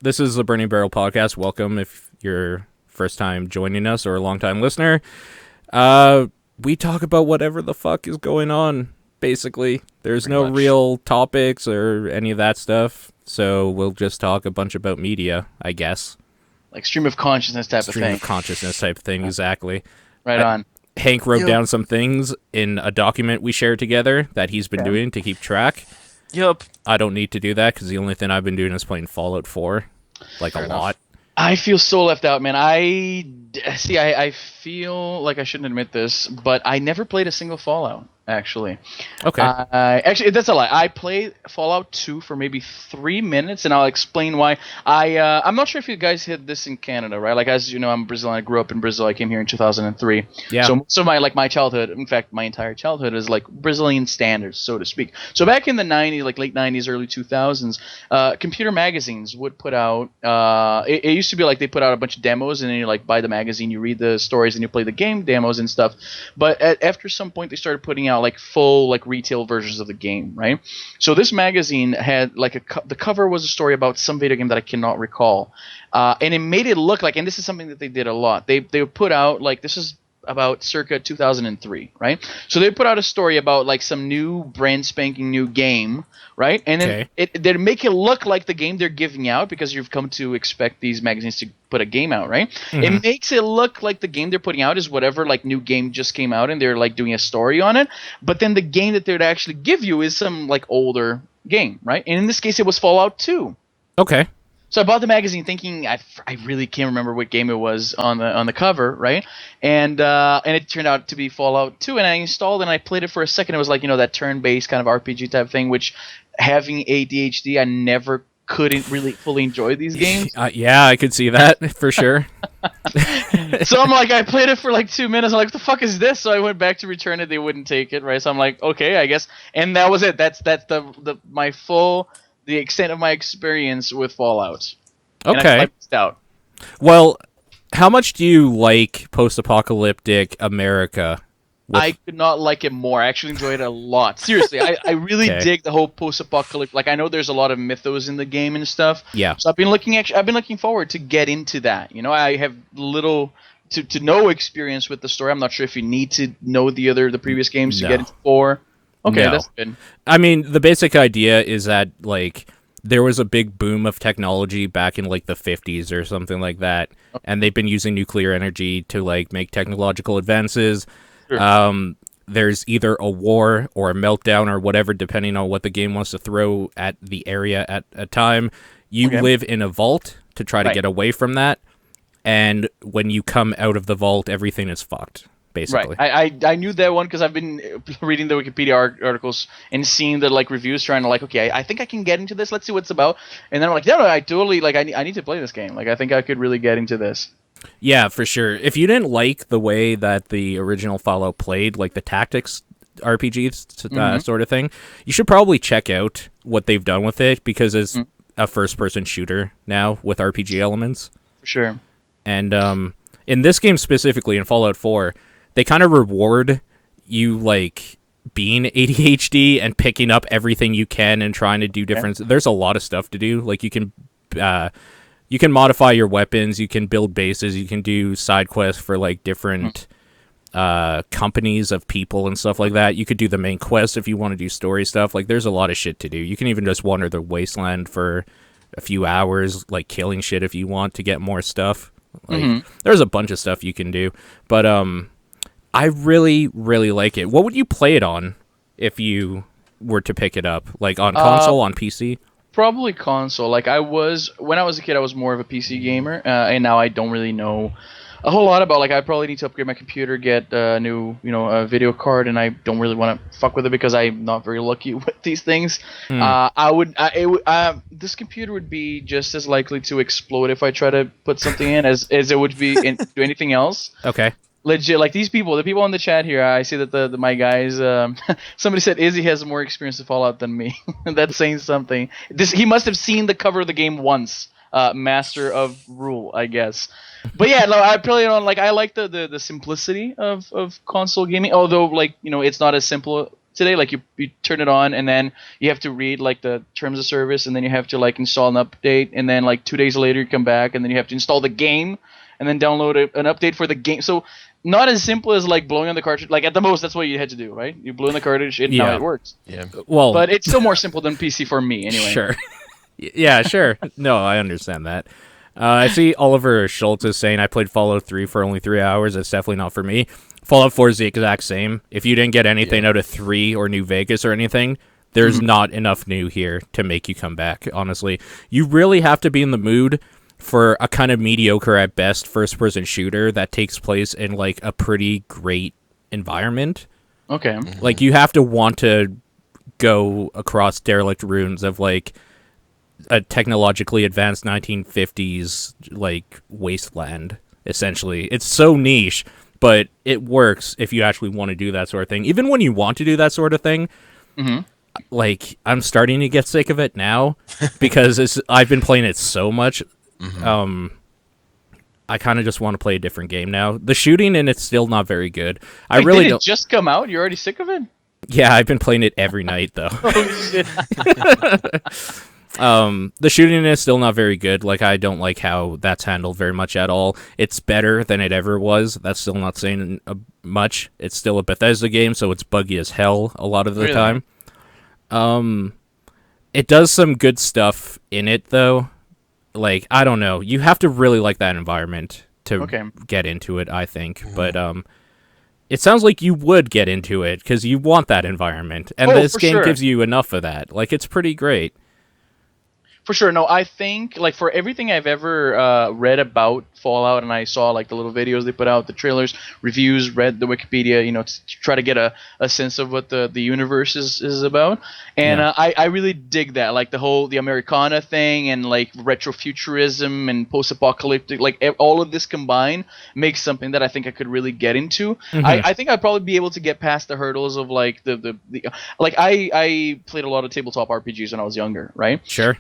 This is the Burning Barrel podcast. Welcome if you're first time joining us or a long time listener. We talk about whatever the fuck is going on, basically. There's Pretty no much. real topics or any of that stuff, so we'll just talk a bunch about media, I guess. Like stream of consciousness type of Stream thing. of consciousness type thing, exactly. Right I, on. Hank wrote Yup. down some things in a document we shared together that he's been Okay. doing to keep track. Yup. I don't need to do that because the only thing I've been doing is playing Fallout 4, like Fair a enough. lot. I feel so left out, man. I feel like I shouldn't admit this, but I never played a single Fallout. Actually, Okay. actually that's a lie. I played Fallout 2 for maybe 3 minutes, and I'll explain why. I'm not sure if you guys hit this in Canada, right? Like as you know, I'm Brazilian. I grew up in Brazil. I came here in 2003. Yeah. So most of my childhood, in fact, my entire childhood is like Brazilian standards, so to speak. So back in the 90s, like late 90s, early 2000s, computer magazines would put out. It used to be like they put out a bunch of demos, and then you like buy the magazine, you read the stories, and you play the game demos and stuff. But after some point, they started putting out like full like retail versions of the game, right? So this magazine had like the cover was a story about some video game that I cannot recall, and it made it look like, and this is something that they did a lot. They would put out like this is about circa 2003, right? So they put out a story about like some new brand spanking new game, right? And then Okay. they make it look like the game they're giving out because you've come to expect these magazines to put a game out, right? Mhm. It makes it look like the game they're putting out is whatever like new game just came out and they're like doing a story on it, but then the game that they'd actually give you is some like older game, right? And in this case, it was Fallout 2. Okay. So I bought the magazine thinking I really can't remember what game it was on the cover, right? And it turned out to be Fallout 2, and I installed and I played it for a second. It was like that turn-based kind of RPG type thing, which having ADHD, I never couldn't really fully enjoy these games. Yeah, I could see that for sure. So I'm like, I played it for like 2 minutes. I'm like, what the fuck is this? So I went back to return it. They wouldn't take it, right? So I'm like, okay, I guess. And that was it. That's the extent of my experience with Fallout. And I Okay. missed out. Well, how much do you like post-apocalyptic America? I could not like it more. I actually enjoyed it a lot. Seriously, I really Okay. dig the whole post-apocalyptic. Like I know there's a lot of mythos in the game and stuff. Yeah. So I've been looking forward to get into that. I have little to no experience with the story. I'm not sure if you need to know the previous games to No. get into 4. Okay, No. that's good. I mean, the basic idea is that like there was a big boom of technology back in like the 50s or something like that, and they've been using nuclear energy to like make technological advances. Sure. There's either a war or a meltdown or whatever, depending on what the game wants to throw at the area at a time. You Okay. live in a vault to try to Right. get away from that, and when you come out of the vault, everything is fucked, basically. Right. I knew that one because I've been reading the Wikipedia articles and seeing the like reviews, trying to like, okay, I think I can get into this. Let's see what it's about. And then I'm like, no, I totally like. I need to play this game. Like, I think I could really get into this. Yeah, for sure. If you didn't like the way that the original Fallout played, like the tactics RPGs sort of thing, you should probably check out what they've done with it because it's a first-person shooter now with RPG elements. For sure. And in this game specifically, in Fallout 4, they kind of reward you like being ADHD and picking up everything you can and trying to do different. There's a lot of stuff to do. Like you can modify your weapons, you can build bases, you can do side quests for like different companies of people and stuff like that. You could do the main quest if you want to do story stuff. Like there's a lot of shit to do. You can even just wander the wasteland for a few hours, like killing shit if you want to get more stuff. Like there's a bunch of stuff you can do. But I really, really like it. What would you play it on if you were to pick it up? Like on console, on PC? Probably console. Like when I was a kid, I was more of a PC gamer, and now I don't really know a whole lot about. Like, I probably need to upgrade my computer, get a new, a video card, and I don't really want to fuck with it because I'm not very lucky with these things. This computer would be just as likely to explode if I try to put something in as it would be do anything else. Okay. Legit, like the people in the chat here, I see that my guys, somebody said Izzy has more experience with Fallout than me. That's saying something. He must have seen the cover of the game once. Master of Rule, I guess. But yeah, no, I probably don't like. I like the simplicity of console gaming, although like it's not as simple today. Like you turn it on, and then you have to read like the terms of service, and then you have to like install an update, and then like 2 days later you come back, and then you have to install the game, and then download an update for the game. So not as simple as like blowing on the cartridge. Like at the most, that's what you had to do, right? You blew in the cartridge, and now it works. Yeah. Well, But it's still more simple than PC for me, anyway. Sure. Yeah, sure. No, I understand that. I see Oliver Schultz is saying I played Fallout 3 for only 3 hours. That's definitely not for me. Fallout 4 is the exact same. If you didn't get anything out of 3 or New Vegas or anything, there's not enough new here to make you come back, honestly. You really have to be in the mood for a kind of mediocre at best first-person shooter that takes place in like a pretty great environment. Okay. Like you have to want to go across derelict ruins of like a technologically advanced 1950s like wasteland, essentially. It's so niche, but it works if you actually want to do that sort of thing. Even when you want to do that sort of thing, like I'm starting to get sick of it now because I've been playing it so much. I kind of just want to play a different game now. The shooting in it's still not very good. I really did don't. It just come out? You're already sick of it? Yeah, I've been playing it every night though. Oh shit. The shooting is still not very good. Like, I don't like how that's handled very much at all. It's better than it ever was. That's still not saying much. It's still a Bethesda game, so it's buggy as hell a lot of the time. It does some good stuff in it, though. Like, I don't know. You have to really like that environment to get into it, I think. But, it sounds like you would get into it, because you want that environment. And this game gives you enough of that. Like, it's pretty great. For sure. No, I think, like, for everything I've ever read about Fallout, and I saw, like, the little videos they put out, the trailers, reviews, read the Wikipedia, you know, to try to get a sense of what the universe is about. And I really dig that, like, the Americana thing, and, like, retrofuturism and post-apocalyptic, like, all of this combined makes something that I think I could really get into. I think I'd probably be able to get past the hurdles of, like, like, I played a lot of tabletop RPGs when I was younger, right? Sure.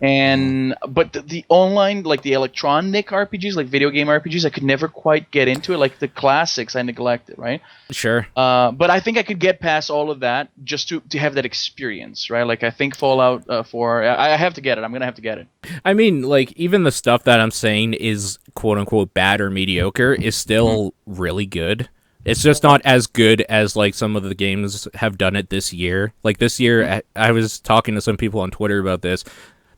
But the online, like the electronic RPGs, like video game RPGs, I could never quite get into it. Like the classics, I neglected, right? Sure. But I think I could get past all of that just to have that experience, right? Like I think Fallout 4, I have to get it. I'm gonna have to get it. I mean, like, even the stuff that I'm saying is quote-unquote bad or mediocre is still really good. It's just not as good as, like, some of the games have done it this year. Like, this year, I was talking to some people on Twitter about this.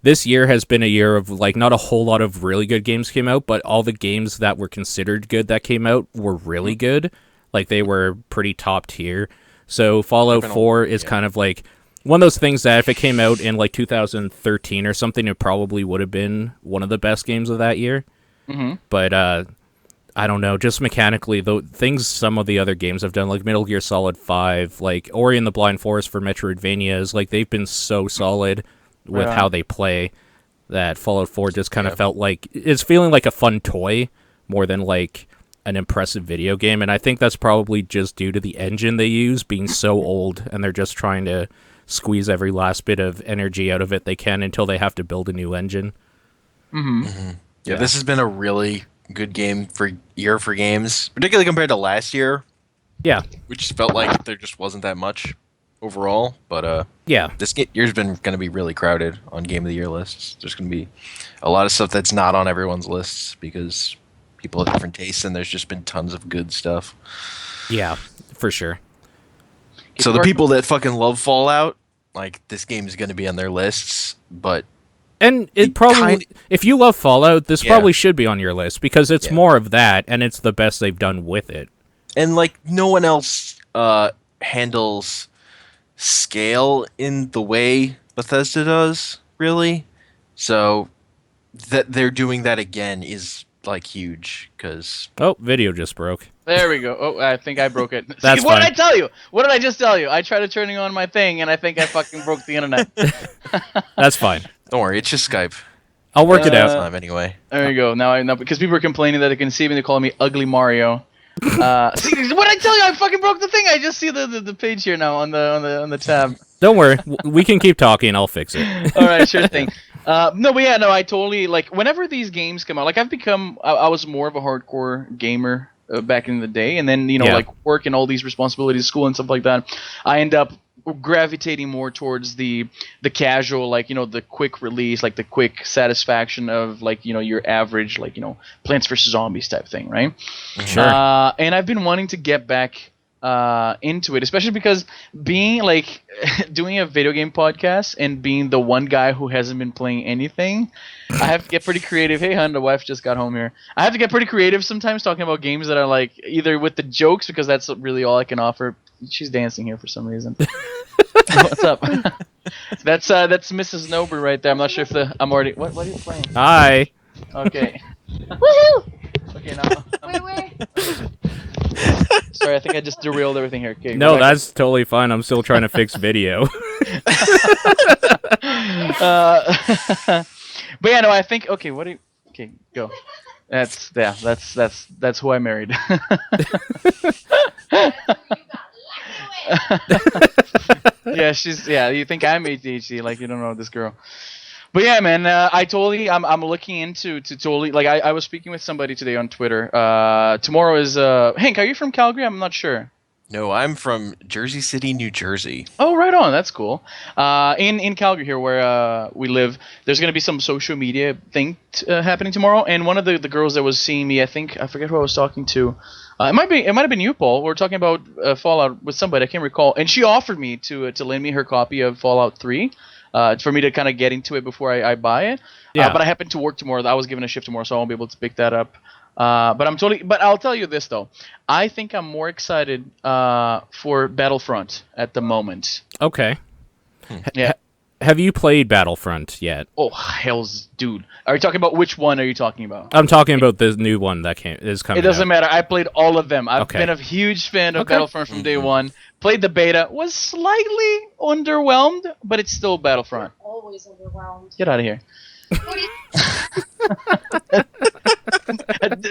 This year has been a year of, like, not a whole lot of really good games came out, but all the games that were considered good that came out were really good. Like, they were pretty top tier. So Fallout 4 is kind of, like, one of those things that if it came out in, like, 2013 or something, it probably would have been one of the best games of that year. But, I don't know, just mechanically, the things some of the other games have done, like Metal Gear Solid 5, like Ori and the Blind Forest for Metroidvanias, like, they've been so solid with how they play that Fallout 4 just kind of felt like it's feeling like a fun toy more than like an impressive video game. And I think that's probably just due to the engine they use being so old, and they're just trying to squeeze every last bit of energy out of it they can until they have to build a new engine. Yeah, this has been a really good year for games, particularly compared to last year. Yeah, which felt like there just wasn't that much overall, but this year's been going to be really crowded on Game of the Year lists. There's going to be a lot of stuff that's not on everyone's lists because people have different tastes, and there's just been tons of good stuff. Yeah, for sure. So the people that fucking love Fallout, like, this game is going to be on their lists, but and it probably, if you love Fallout, this probably should be on your list because it's more of that, and it's the best they've done with it. And, like, no one else handles scale in the way Bethesda does, really. So that they're doing that again is, like, huge, because... Oh, video just broke. There we go. Oh, I think I broke it. That's what fine. did I tell you? What did I just tell you? I tried turning on my thing, and I think I fucking broke the internet. That's fine. Don't worry, it's just Skype. I'll work it out. Anyway. There you go. Now, because people are complaining that they can see me, they call me Ugly Mario. See, what did I tell you? I fucking broke the thing. I just see the page here now on the tab. Don't worry, we can keep talking. I'll fix it. All right, sure thing. No, but yeah, no, I totally, like, whenever these games come out, like, I was more of a hardcore gamer back in the day, and then, you know, like, work and all these responsibilities, school and stuff like that, I end up gravitating more towards the casual, like, the quick release, like the quick satisfaction of, like, your average, like, Plants vs Zombies type thing, right? Sure. And I've been wanting to get back into it, especially because being like doing a video game podcast and being the one guy who hasn't been playing anything, I have to get pretty creative. Hey, hun, the wife just got home here. I have to get pretty creative sometimes talking about games that are like either with the jokes, because that's really all I can offer. She's dancing here for some reason. What's up? That's Mrs. Nobre right there. I'm not sure if I'm already. What are you playing? Hi. Okay. Woohoo! Okay, now. Wait. Sorry, I think I just derailed everything here. Okay, no, that's totally fine. I'm still trying to fix video. But yeah, no, I think. Okay, what do you? Okay, go. That's who I married. Yeah, you think I'm ADHD, like you don't know this girl. But yeah, man, I'm looking into totally, like, I was speaking with somebody today on Twitter. Tomorrow is Hank, are you from Calgary? I'm not sure. No, I'm from Jersey City, New Jersey. Oh, right on. That's cool. In Calgary here, where we live, there's gonna be some social media thing happening tomorrow. And one of the girls that was seeing me, I forget who I was talking to. It might have been you, Paul. We were talking about Fallout with somebody. I can't recall. And she offered me to lend me her copy of Fallout 3. For me to kind of get into it before I buy it. Yeah. But I happen to work tomorrow. I was given a shift tomorrow, so I won't be able to pick that up. But I'll tell you this though. I think I'm more excited for Battlefront at the moment. Okay. Yeah. Have you played Battlefront yet? Oh, hell's dude. Are you talking about which one are you talking about? I'm talking about the new one that is coming It doesn't out. matter. I played all of them. I've Okay. been a huge fan of Battlefront from day one. Played the beta. Was slightly underwhelmed, but it's still Battlefront. Always overwhelmed. Get out of here.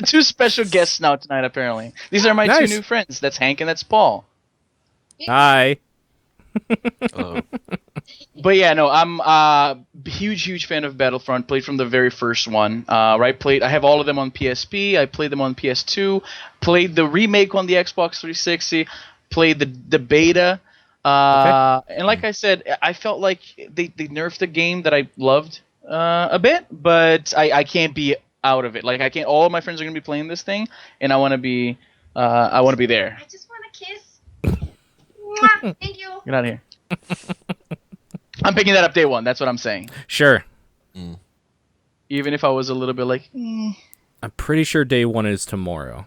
Two special guests now tonight, apparently. These are my two Nice. new friends. That's Hank and that's Paul. Hi. Hello. But yeah, no, I'm a huge fan of Battlefront. Played from the very first one. I have all of them on PSP. I played them on PS2. Played the remake on the Xbox 360. Played the beta. And like I said, I felt like they nerfed the game that I loved a bit, but I can't be out of it. Like I can't. All of my friends are gonna be playing this thing, and I want to be there. I just want a kiss. Mwah, thank you. Get out of here. I'm picking that up day one. That's what I'm saying. Sure. Even if I was a little bit like, I'm pretty sure day one is tomorrow.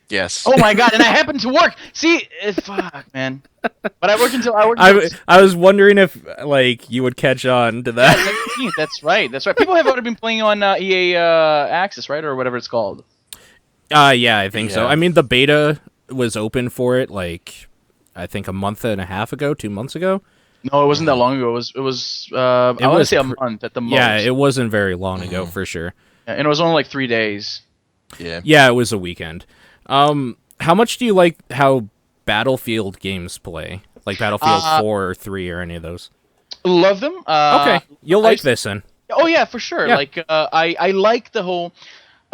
Yes. oh my god, and I happen to work. See, fuck, man. But I work until I was wondering if like you would catch on to that. Yeah, that's right. People have already been playing on EA Access, right, or whatever it's called. Yeah, I think so. Yeah. I mean, the beta was open for it like I think a month and a half ago, 2 months ago. No, it wasn't that long ago. It was I want to say a month at the most. Yeah, it wasn't very long ago for sure. Yeah, and it was only like 3 days. Yeah. Yeah, it was a weekend. How much do you like how Battlefield games play? Like Battlefield 4 or 3 or any of those? Love them. Okay, you'll like this then. Oh yeah, for sure. Yeah. Like I like the whole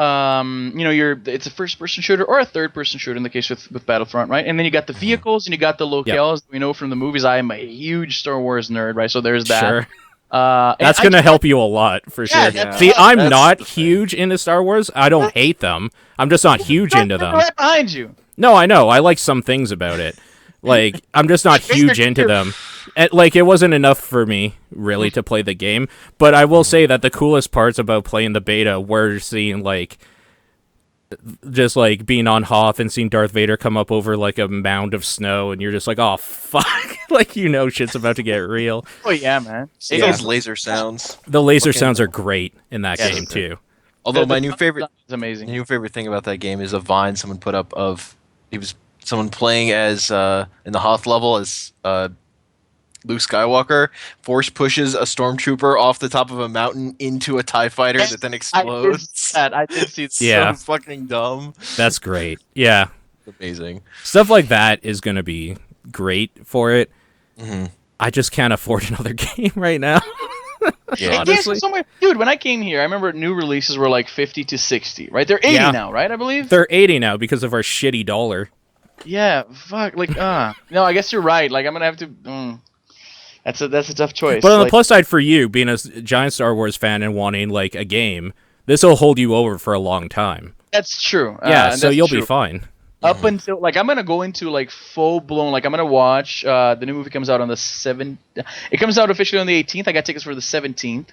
it's a first-person shooter or a third-person shooter in the case with Battlefront, right? And then you got the vehicles and you got the locales. We know from the movies I am a huge Star Wars nerd, right? So there's that. Sure. That's going to help you a lot, for sure. Yeah. See, I'm not huge into Star Wars. I don't hate them. I'm just not huge into them. Right behind you. No, I know. I like some things about it. Like, I'm just not huge into them. Like, it wasn't enough for me, really, to play the game. But I will say that the coolest parts about playing the beta were seeing, like, just, like, being on Hoth and seeing Darth Vader come up over, like, a mound of snow, and you're just like, oh, fuck. Like, you know shit's about to get real. Oh, yeah, man. Those laser sounds. The laser sounds are great in that game, too. Although my new favorite is amazing. new favorite thing about that game is a vine someone put up of someone playing as in the Hoth level as Luke Skywalker force pushes a stormtrooper off the top of a mountain into a TIE fighter that then explodes. I did see that. Yeah. So fucking dumb. That's great. Yeah. Amazing. Stuff like that is going to be great for it. Mm-hmm. I just can't afford another game right now. Yeah. Honestly. Dude, when I came here, I remember new releases were like 50 to 60, right? They're 80 now, right? I believe. They're 80 now because of our shitty dollar. Yeah, fuck. Like, no, I guess you're right. Like, I'm gonna have to. That's a tough choice. But on the plus side for you, being a giant Star Wars fan and wanting like a game, this will hold you over for a long time. That's true. Yeah, so you'll true. be fine. Up until like I'm gonna go into like full blown like I'm gonna watch the new movie comes out on the 7th. It comes out officially on the 18th. I got tickets for the 17th.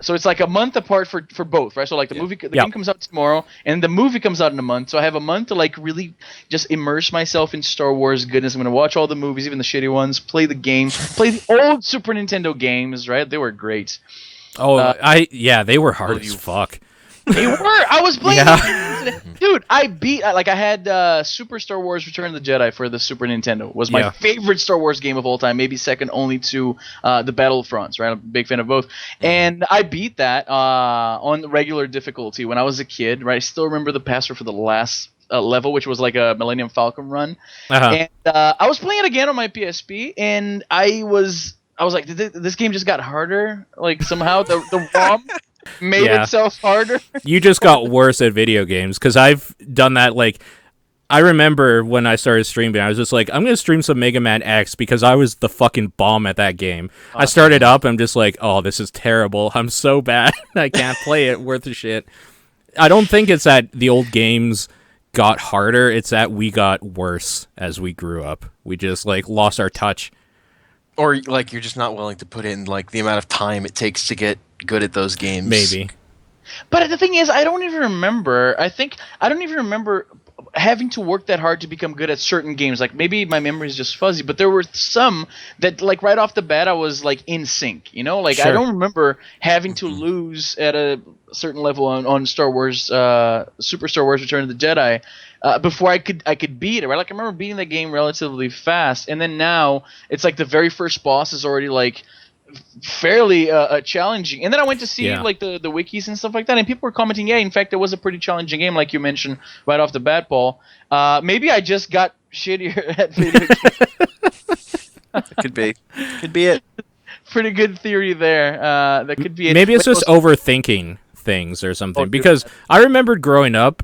So it's like a month apart for both, right? So like the game comes out tomorrow, and the movie comes out in a month. So I have a month to like really just immerse myself in Star Wars goodness. I'm gonna watch all the movies, even the shitty ones. Play the game, play the old Super Nintendo games, right? They were great. Oh, they were hard as fuck. They were. I was playing. Yeah. Dude, I had Super Star Wars Return of the Jedi for the Super Nintendo. Was my favorite Star Wars game of all time, maybe second only to the Battlefronts, right? I'm a big fan of both. And I beat that on regular difficulty when I was a kid, right? I still remember the password for the last level, which was like a Millennium Falcon run. And I was playing it again on my PSP, and I was like, this game just got harder. Like somehow the ROM made itself harder. You just got worse at video games, because I've done that. Like, I remember when I started streaming, I was just like, I'm going to stream some Mega Man X, because I was the fucking bomb at that game. I started up, I'm just like, oh, this is terrible. I'm so bad. I can't play it worth a shit. I don't think it's that the old games got harder. It's that we got worse as we grew up. We just, like, lost our touch. Or, like, you're just not willing to put in, like, the amount of time it takes to get good at those games. Maybe. But the thing is, I don't even remember having to work that hard to become good at certain games. Like, maybe my memory is just fuzzy, but there were some that, like, right off the bat, I was, like, in sync, you know? Like, I don't remember having to lose at a certain level on Star Wars, Super Star Wars Return of the Jedi, before I could beat it, right? Like, I remember beating the game relatively fast, and then now, it's like the very first boss is already, like, fairly challenging. And then I went to see like the wikis and stuff like that, and people were commenting, in fact, it was a pretty challenging game, like you mentioned right off the bat, Paul. Maybe I just got shittier at video games. Could be it. Pretty good theory there. That could be it. Maybe it's just overthinking things or something, because I remembered growing up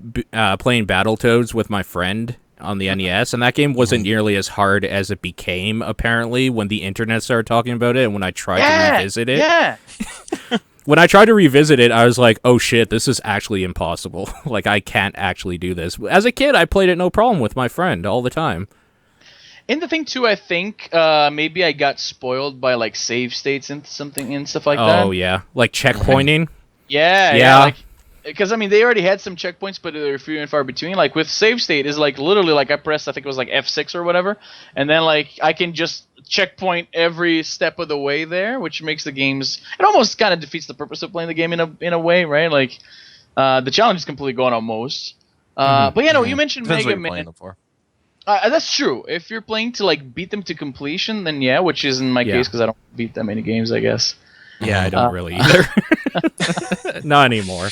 playing Battletoads with my friend on the NES, and that game wasn't nearly as hard as it became, apparently, when the internet started talking about it, and when I tried to revisit it. Yeah. When I tried to revisit it, I was like, oh shit, this is actually impossible. Like, I can't actually do this. As a kid, I played it no problem with my friend all the time. And the thing, too, I think maybe I got spoiled by, like, save states and stuff like that. Oh, yeah. Like checkpointing? Yeah. Like, because, I mean, they already had some checkpoints, but they're few and far between. Like, with save state, is like, literally, like, I pressed, I think it was, like, F6 or whatever, and then, like, I can just checkpoint every step of the way there, which makes the games... It almost kind of defeats the purpose of playing the game in a way, right? Like, the challenge is completely gone almost. But, you mentioned Depends Mega what you're Man. playing for. That's true. If you're playing to, like, beat them to completion, then yeah, which is in my case, because I don't beat that many games, I guess. Yeah, I don't really either. Not anymore.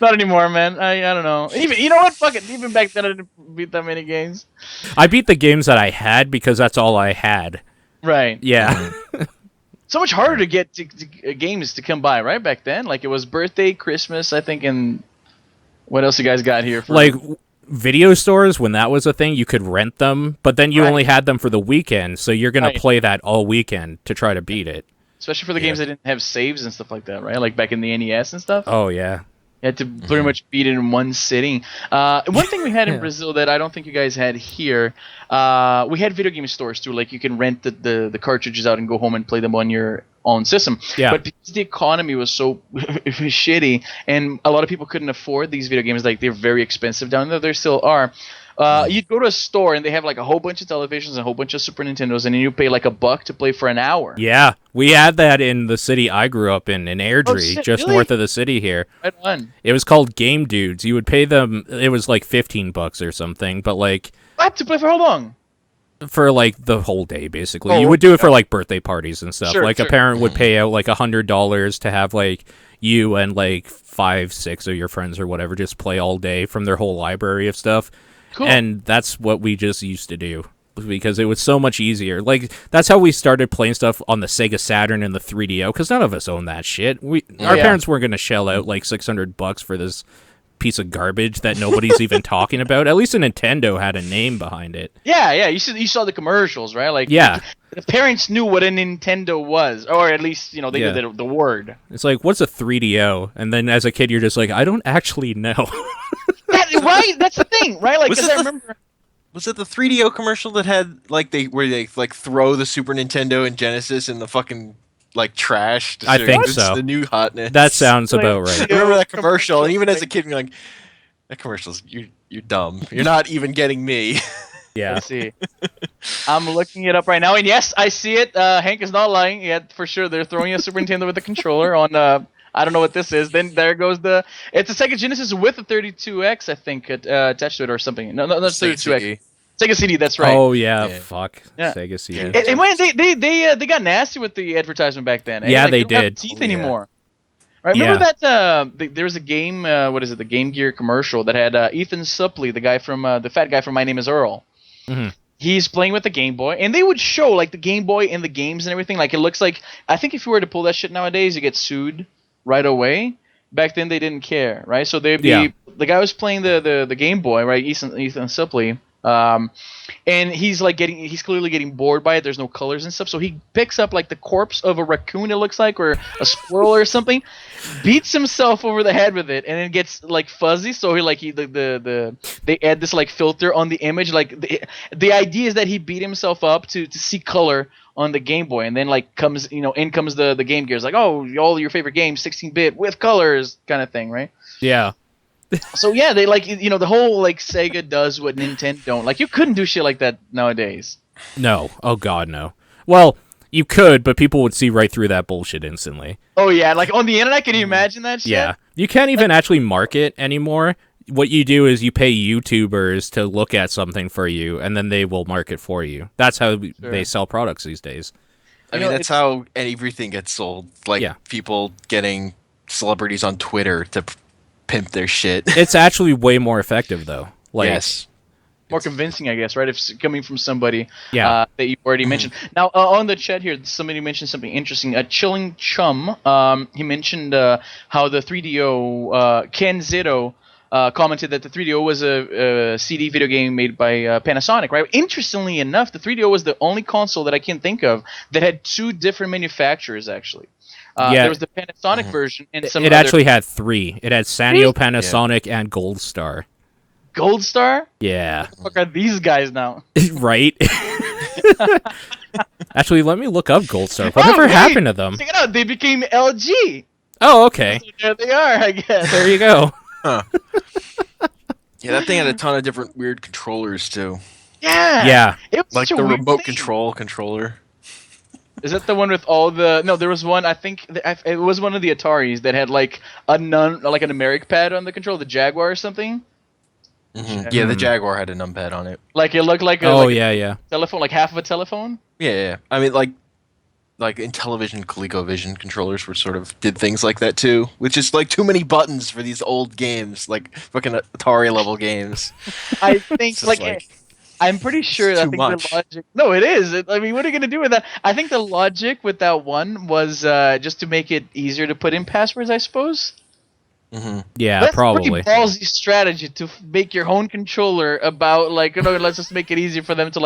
Not anymore, man. I don't know. Even, you know what? Fuck it. Even back then, I didn't beat that many games. I beat the games that I had because that's all I had. Right. Yeah. So much harder to get games to come by, right? Back then, like, it was birthday, Christmas, I think, and what else you guys got here? Like, video stores, when that was a thing, you could rent them, but then you only had them for the weekend, so you're going to play that all weekend to try to beat it. Especially for the games that didn't have saves and stuff like that, right? Like back in the NES and stuff. Oh, yeah. You had to pretty much beat it in one sitting. One thing we had in Brazil that I don't think you guys had here, we had video game stores too. Like, you can rent the cartridges out and go home and play them on your own system. Yeah. But because the economy was so shitty, and a lot of people couldn't afford these video games, like, they're very expensive down there. There still are. You'd go to a store and they have like a whole bunch of televisions and a whole bunch of Super Nintendos, and then you pay like $1 to play for an hour. Yeah, we had that in the city I grew up in Airdrie, just north of the city here. Right on. It was called Game Dudes. You would pay them, it was like $15 or something, but like... What? To play for how long? For like the whole day, basically. You would do it for like birthday parties and stuff. A parent would pay out like $100 to have like you and like 5, 6 of your friends or whatever just play all day from their whole library of stuff. Cool. And that's what we just used to do because it was so much easier. Like, that's how we started playing stuff on the Sega Saturn and the 3DO, because none of us owned that shit. Our parents weren't going to shell out like $600 for this piece of garbage that nobody's even talking about. At least a Nintendo had a name behind it. Yeah. You saw the commercials, right? Like, yeah, the parents knew what a Nintendo was, or at least they knew the word. It's like, what's a 3DO? And then as a kid, you're just like, I don't actually know. Right? That's the thing, right? Like, because I remember. Was it the 3DO commercial that had where they throw the Super Nintendo and Genesis in the fucking trash? I think so. The new hotness. That sounds about right. I remember that commercial, and even as a kid, you're like, that commercial's you're dumb. You're not even getting me. Yeah. Let's see. I'm looking it up right now, and yes, I see it. Hank is not lying. Yeah, for sure. They're throwing a Super Nintendo with a controller on. I don't know what this is. Then there goes it's a Sega Genesis with a 32X, I think, attached to it or something. No, that's 32X. Sega CD, that's right. Oh yeah. Fuck. Yeah. Sega CD. And they got nasty with the advertisement back then. Yeah, they did. Don't have teeth anymore. Right? Remember that there was a game. What is it? The Game Gear commercial that had Ethan Suplee, the fat guy from My Name Is Earl. Mm-hmm. He's playing with the Game Boy, and they would show the Game Boy in the games and everything. Like, it looks like, I think if you were to pull that shit nowadays, you get sued right away. Back then, they didn't care, right? So they'd be the guy was playing the Game Boy, right? Ethan Suplee. And he's clearly getting bored by it. There's no colors and stuff, so he picks up the corpse of a raccoon, it looks like, or a squirrel or something, beats himself over the head with it, and it gets fuzzy. So they add this filter on the image. The idea is that he beat himself up to see color on the Game Boy, and then in comes the Game Gear. It's like, oh, all your favorite games 16-bit with colors kind of thing, right? Yeah. So yeah, they the whole Sega does what Nintendo don't. You couldn't do shit like that nowadays. No. Oh god, no. Well, you could, but people would see right through that bullshit instantly. Oh yeah, on the internet, can you imagine that shit? Yeah. You can't even actually market anymore. What you do is you pay YouTubers to look at something for you, and then they will market for you. That's how they sell products these days. I mean, that's how everything gets sold. People getting celebrities on Twitter to pimp their shit. It's actually way more effective, though. Yes. More convincing, I guess, right? If it's coming from somebody that you already mentioned. Now, on the chat here, somebody mentioned something interesting. Chilling Chum, he mentioned how the 3DO, Ken Zito, commented that the 3DO was a CD video game made by Panasonic, right? Interestingly enough, the 3DO was the only console that I can think of that had two different manufacturers, actually. There was the Panasonic version and some It actually had three. It had Sanyo, Panasonic, and Gold Star. Gold Star? Yeah. What the fuck are these guys now? Right? Actually, let me look up Gold Star. Whatever happened to them? Check it out. They became LG. Oh, okay. So there they are, I guess. There you go. Huh. Yeah, that thing had a ton of different weird controllers, too. Yeah. Yeah. It was the remote control controller. Is that the one with all the... No, there was one, I think... It was one of the Ataris that had an numeric pad on the control, the Jaguar or something. Mm-hmm. Yeah, the Jaguar had a numpad on it. It looked like a telephone, half of a telephone? Yeah. I mean, in television, ColecoVision controllers did things like that too, which is too many buttons for these old games, fucking Atari level games. I think I'm pretty sure it's I too think much. the logic. No, it is. I mean, what are you gonna do with that? I think the logic with that one was just to make it easier to put in passwords, I suppose. Mm-hmm. Yeah, That's probably. Pretty ballsy strategy to make your own controller about let's just make it easier for them to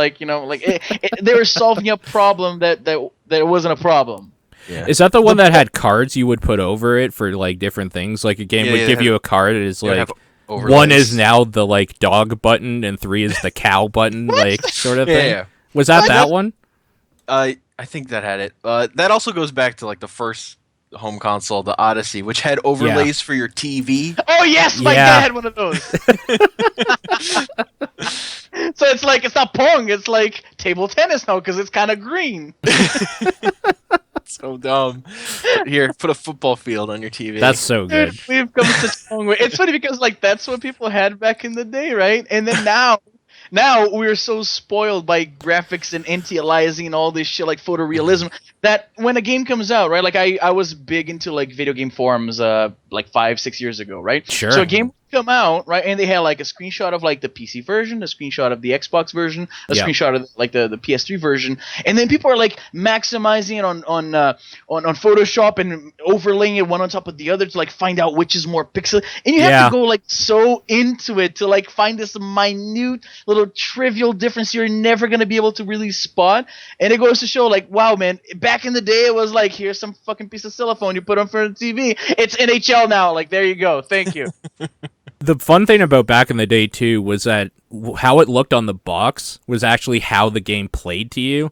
they were solving a problem that wasn't a problem. Yeah. Is that the one that had cards you would put over it for different things? Like a game would give you a card. It is one is now the dog button and 3 is the cow button, sort of thing. Yeah. Was that one? I think that had it. That also goes back to the first home console, the Odyssey, which had overlays for your TV. Oh yes, my dad had one of those. So it's not Pong, it's table tennis now because it's kind of green. So dumb. Here, put a football field on your TV. That's so good. Dude, we've come such a long way. It's funny because that's what people had back in the day, right? And then now we're so spoiled by graphics and anti-aliasing and all this shit photorealism that when a game comes out, right? I was big into video game forums 5-6 years ago, right? Sure. So a game come out, right, and they had like a screenshot of like the PC version, a screenshot of the Xbox version, a screenshot of like the PS3 version, and then people are like maximizing it on Photoshop and overlaying it one on top of the other to like find out which is more pixel, and you have to go like so into it to like find this minute little trivial difference you're never gonna be able to really spot, and it goes to show like, wow, man, back in the day it was like, here's some fucking piece of cellophane you put on front of the TV. It's NHL now. Like, there you go. Thank you. The fun thing about back in the day, too, was that how it looked on the box was actually how the game played to you.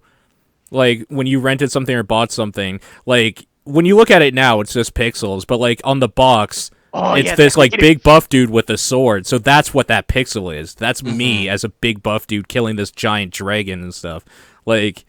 Like, when you rented something or bought something, like, when you look at it now, it's just pixels. But, like, on the box, it's this, like, big buff dude with a sword. So that's what that pixel is. That's me as a big buff dude killing this giant dragon and stuff. Like,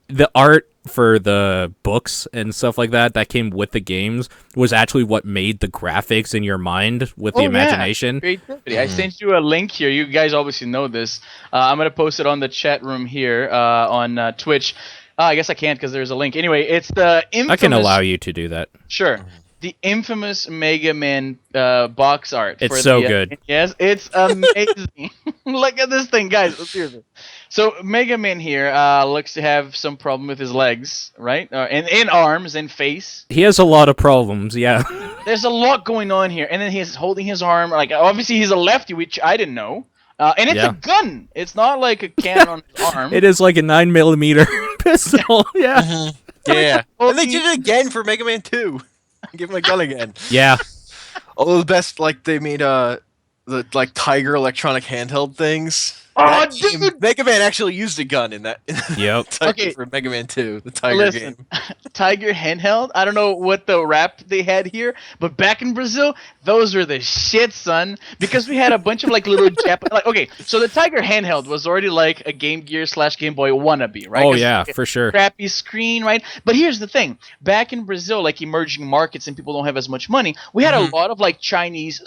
the art for the books and stuff like that came with the games was actually what made the graphics in your mind with the imagination. Creativity. I sent you a link here. You guys obviously know this. I'm going to post it on the chat room here on Twitch. I guess I can't because there's a link. Anyway, it's the infamous... I can allow you to do that. Sure. The infamous Mega Man box art. It's so good. Yes, it's amazing. Look at this thing, guys. Seriously. So Mega Man here looks to have some problem with his legs, right? And arms and face. He has a lot of problems, yeah. There's a lot going on here. And then he's holding his arm. Like, obviously he's a lefty, which I didn't know. And it's a gun. It's not like a cannon on his arm. It is like a 9mm pistol. Yeah. Yeah. And they did it again for Mega Man 2. Give him a gun again. Yeah. Although the best, like, they made the like Tiger electronic handheld things. Oh, dude! Mega Man actually used a gun in that. Yep. Okay. For Mega Man 2, the Tiger game. Tiger handheld. I don't know what the rap they had here, but back in Brazil, those were the shit, son. Because we had a bunch of like little like, okay, so the Tiger handheld was already like a Game Gear / Game Boy wannabe, right? Oh yeah, for sure. Crappy screen, right? But here's the thing: back in Brazil, like emerging markets and people don't have as much money, we had a lot of like Chinese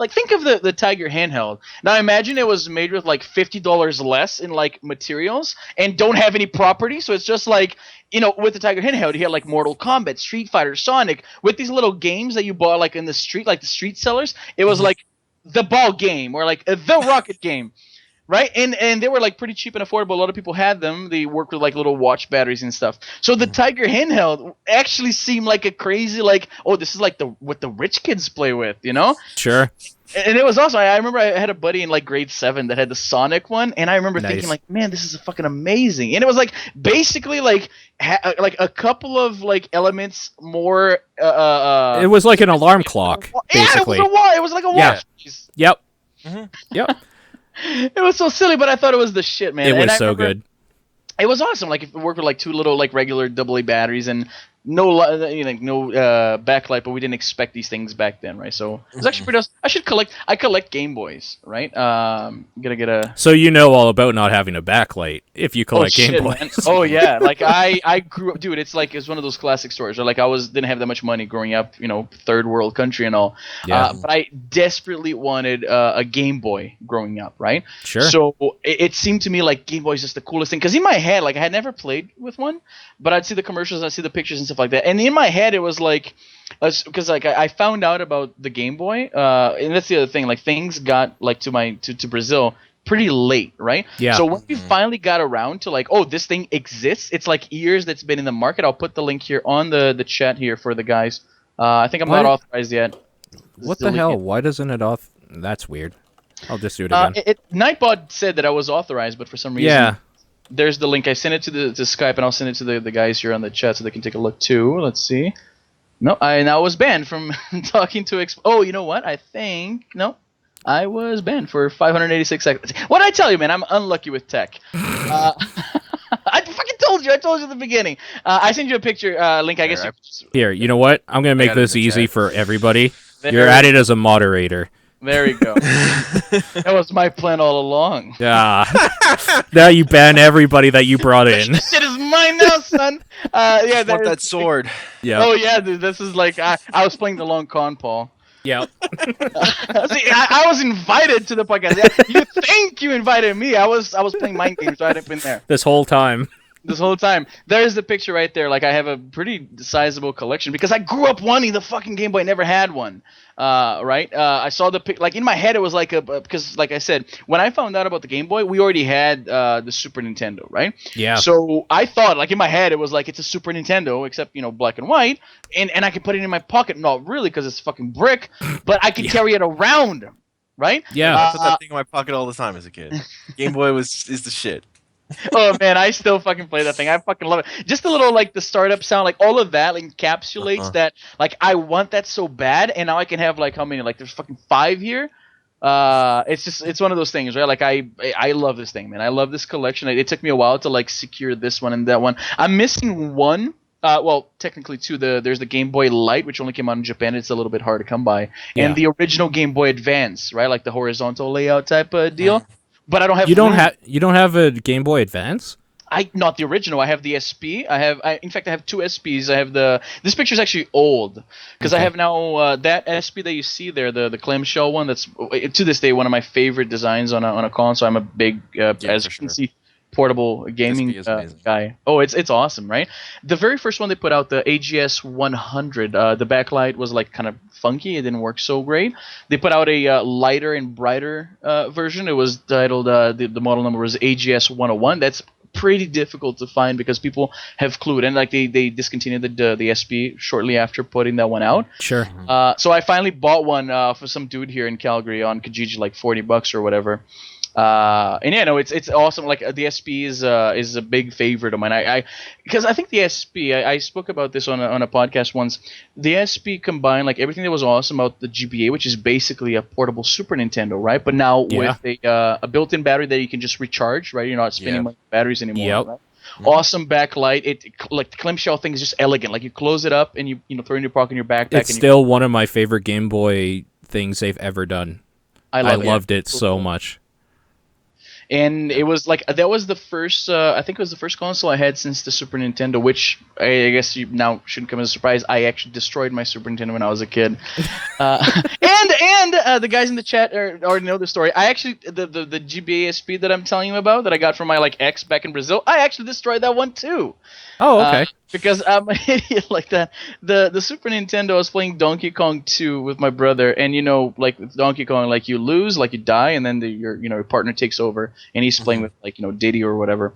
like think of the Tiger handheld. Now imagine it was made with like $50 less in like materials and don't have any property, so it's just like, you know, with the Tiger handheld, you had like Mortal Kombat, Street Fighter, Sonic, with these little games that you bought like in the street, like the street sellers. It was like the ball game or like the rocket game, right? And they were like pretty cheap and affordable. A lot of people had them. They worked with like little watch batteries and stuff. So the Tiger handheld actually seemed like a crazy, like, oh, this is like what the rich kids play with, you know? Sure. And it was awesome. I remember I had a buddy in like grade 7 that had the Sonic one, and I remember thinking like, man, this is fucking amazing. And it was like basically like like a couple of like elements more. It was like an alarm clock, basically. Yeah, it was like a watch. Yep. Yep. It was so silly, but I thought it was the shit, man. It was so good. It was awesome. Like, if it worked with like 2 little like regular AA batteries and no backlight, but we didn't expect these things back then, right? So it was actually pretty awesome. I collect Game Boys, right? Gotta get a. So you know all about not having a backlight if you collect Game Boys. Man. Oh yeah, like I grew up, dude. It's like it's one of those classic stories. Or like didn't have that much money growing up, you know, third world country and all. Yeah. But I desperately wanted a Game Boy growing up, right? Sure. So it seemed to me like Game Boy is just the coolest thing, because in my head, like I had never played with one, but I'd see the commercials, I'd see the pictures and stuff like that, and in my head it was like, because like I found out about the Game Boy, and that's the other thing, like things got like to Brazil pretty late, right? Yeah. So when we finally got around to like, oh, this thing exists, it's like years that's been in the market. I'll put the link here on the chat here for the guys. I think I'm not authorized yet. What the hell? Why doesn't it off? That's weird. I'll just do it again. Nightbot said that I was authorized, but for some reason. Yeah. There's the link. I sent it to Skype, and I'll send it to the guys here on the chat so they can take a look too. Let's see. No, I now was banned from talking to. Oh, you know what? I think no, I was banned for 586 seconds. What did I tell you, man? I'm unlucky with tech. I fucking told you. I told you at the beginning. I sent you a picture link. I guess. Here, you know what? I'm gonna make this easy for everybody. You're added as a moderator. There we go. That was my plan all along. Yeah. Now you ban everybody that you brought in. This shit is mine now, son. Yeah, want that sword. Yeah. Oh yeah, dude. This is like I was playing the long con, Paul. Yeah. See, I was invited to the podcast. You think you invited me? I was playing mind games, so I hadn't been there this whole time. this whole time. There's the picture right there. Like I have a pretty sizable collection because I grew up wanting the fucking Game Boy. I never had one. Right? I saw the pic. Like in my head, it was like because like I said, when I found out about the Game Boy, we already had the Super Nintendo, right? Yeah. So I thought, like in my head, it was like it's a Super Nintendo, except black and white, and I could put it in my pocket. Not really, because it's fucking brick, but I could carry it around, right? Yeah. I put that thing in my pocket all the time as a kid. Game Boy is the shit. Oh man, I still fucking play that thing. I fucking love it. Just a little like the startup sound, like all of that like, encapsulates that. Like I want that so bad, and now I can have like how many? Like there's fucking 5 here. It's one of those things, right? Like I love this thing, man. I love this collection. It took me a while to like secure this one and that one. I'm missing one. Well, technically two. There's the Game Boy Light, which only came out in Japan. It's a little bit hard to come by, and the original Game Boy Advance, right? Like the horizontal layout type of deal. But I don't have. You don't have a Game Boy Advance? Not the original. I have the SP. In fact, I have 2 SPs. I have this picture is actually old because I have now that SP that you see there, the clamshell one. That's to this day one of my favorite designs on a console. I'm a big as you can see portable gaming guy. Oh, it's awesome, right? The very first one they put out, the AGS 100, the backlight was like kind of funky. It didn't work so great. They put out a lighter and brighter version. It was titled the model number was AGS 101. That's pretty difficult to find because people have clued, and like they discontinued the SP shortly after putting that one out. Sure. So I finally bought one for some dude here in Calgary on Kijiji, like $40 or whatever. And yeah, no, it's awesome. Like the SP is a big favorite of mine. Because I think the SP, I spoke about this on a podcast once. The SP combined like everything that was awesome about the GBA, which is basically a portable Super Nintendo, right? But now with a built-in battery that you can just recharge, right? You're not spinning batteries anymore. Yep. Right? Awesome backlight. It like the clamshell thing is just elegant. Like you close it up and you throw it in your pocket in your backpack. It's still one of my favorite Game Boy things they've ever done. I loved it so much. And it was like that was the first. I think it was the first console I had since the Super Nintendo, which I guess you now shouldn't come as a surprise. I actually destroyed my Super Nintendo when I was a kid. And the guys in the chat already know the story. I actually the GBA SP that I'm telling you about that I got from my like ex back in Brazil. I actually destroyed that one too. Oh, okay. Because I'm an idiot like that. The Super Nintendo, I was playing Donkey Kong 2 with my brother, and like with Donkey Kong, like you lose, like you die, and then your partner takes over, and he's playing with like Diddy or whatever.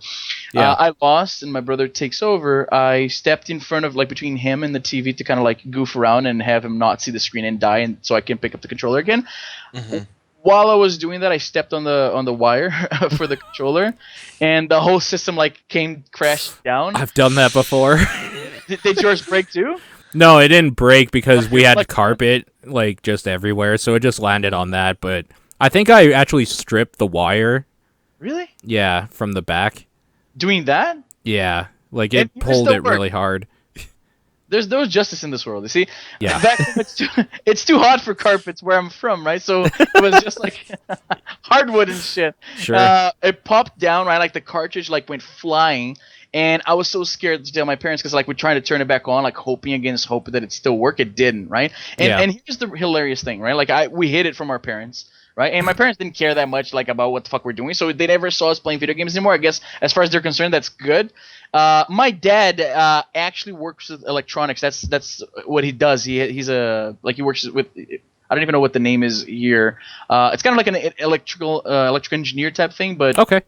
Yeah. I lost, and my brother takes over. I stepped in front of like between him and the TV to kind of like goof around and have him not see the screen and die, and so I can pick up the controller again. Mm-hmm. While I was doing that, I stepped on the wire for the controller, and the whole system like crashed down. I've done that before. Did yours break too? No, it didn't break because we had carpet like just everywhere, so it just landed on that. But I think I actually stripped the wire. Really? Yeah, from the back. Doing that? Yeah, like it pulled it really hard. There's no justice in this world, you see? Yeah. Back then it's too hot for carpets where I'm from, right? So it was just like hardwood and shit. Sure. It popped down, right? Like the cartridge like went flying, and I was so scared to tell my parents because like we're trying to turn it back on, like hoping against hope that it still worked. It didn't, right? And here's the hilarious thing, right? Like we hid it from our parents. Right, and my parents didn't care that much like about what the fuck we're doing, so they never saw us playing video games anymore. I guess as far as they're concerned, that's good. My dad actually works with electronics. That's what he does. He works with. I don't even know what the name is here. It's kind of like an electrical engineer type thing, but okay.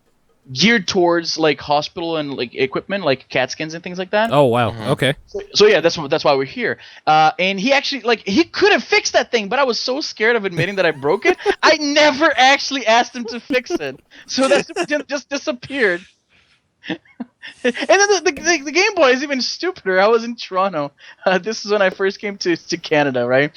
Geared towards like hospital and like equipment, like CAT scans and things like that. Oh wow, okay. So yeah, that's why we're here. And he actually he could have fixed that thing, but I was so scared of admitting that I broke it. I never actually asked him to fix it, so that just disappeared. And then the Game Boy is even stupider. I was in Toronto. This is when I first came to Canada, right?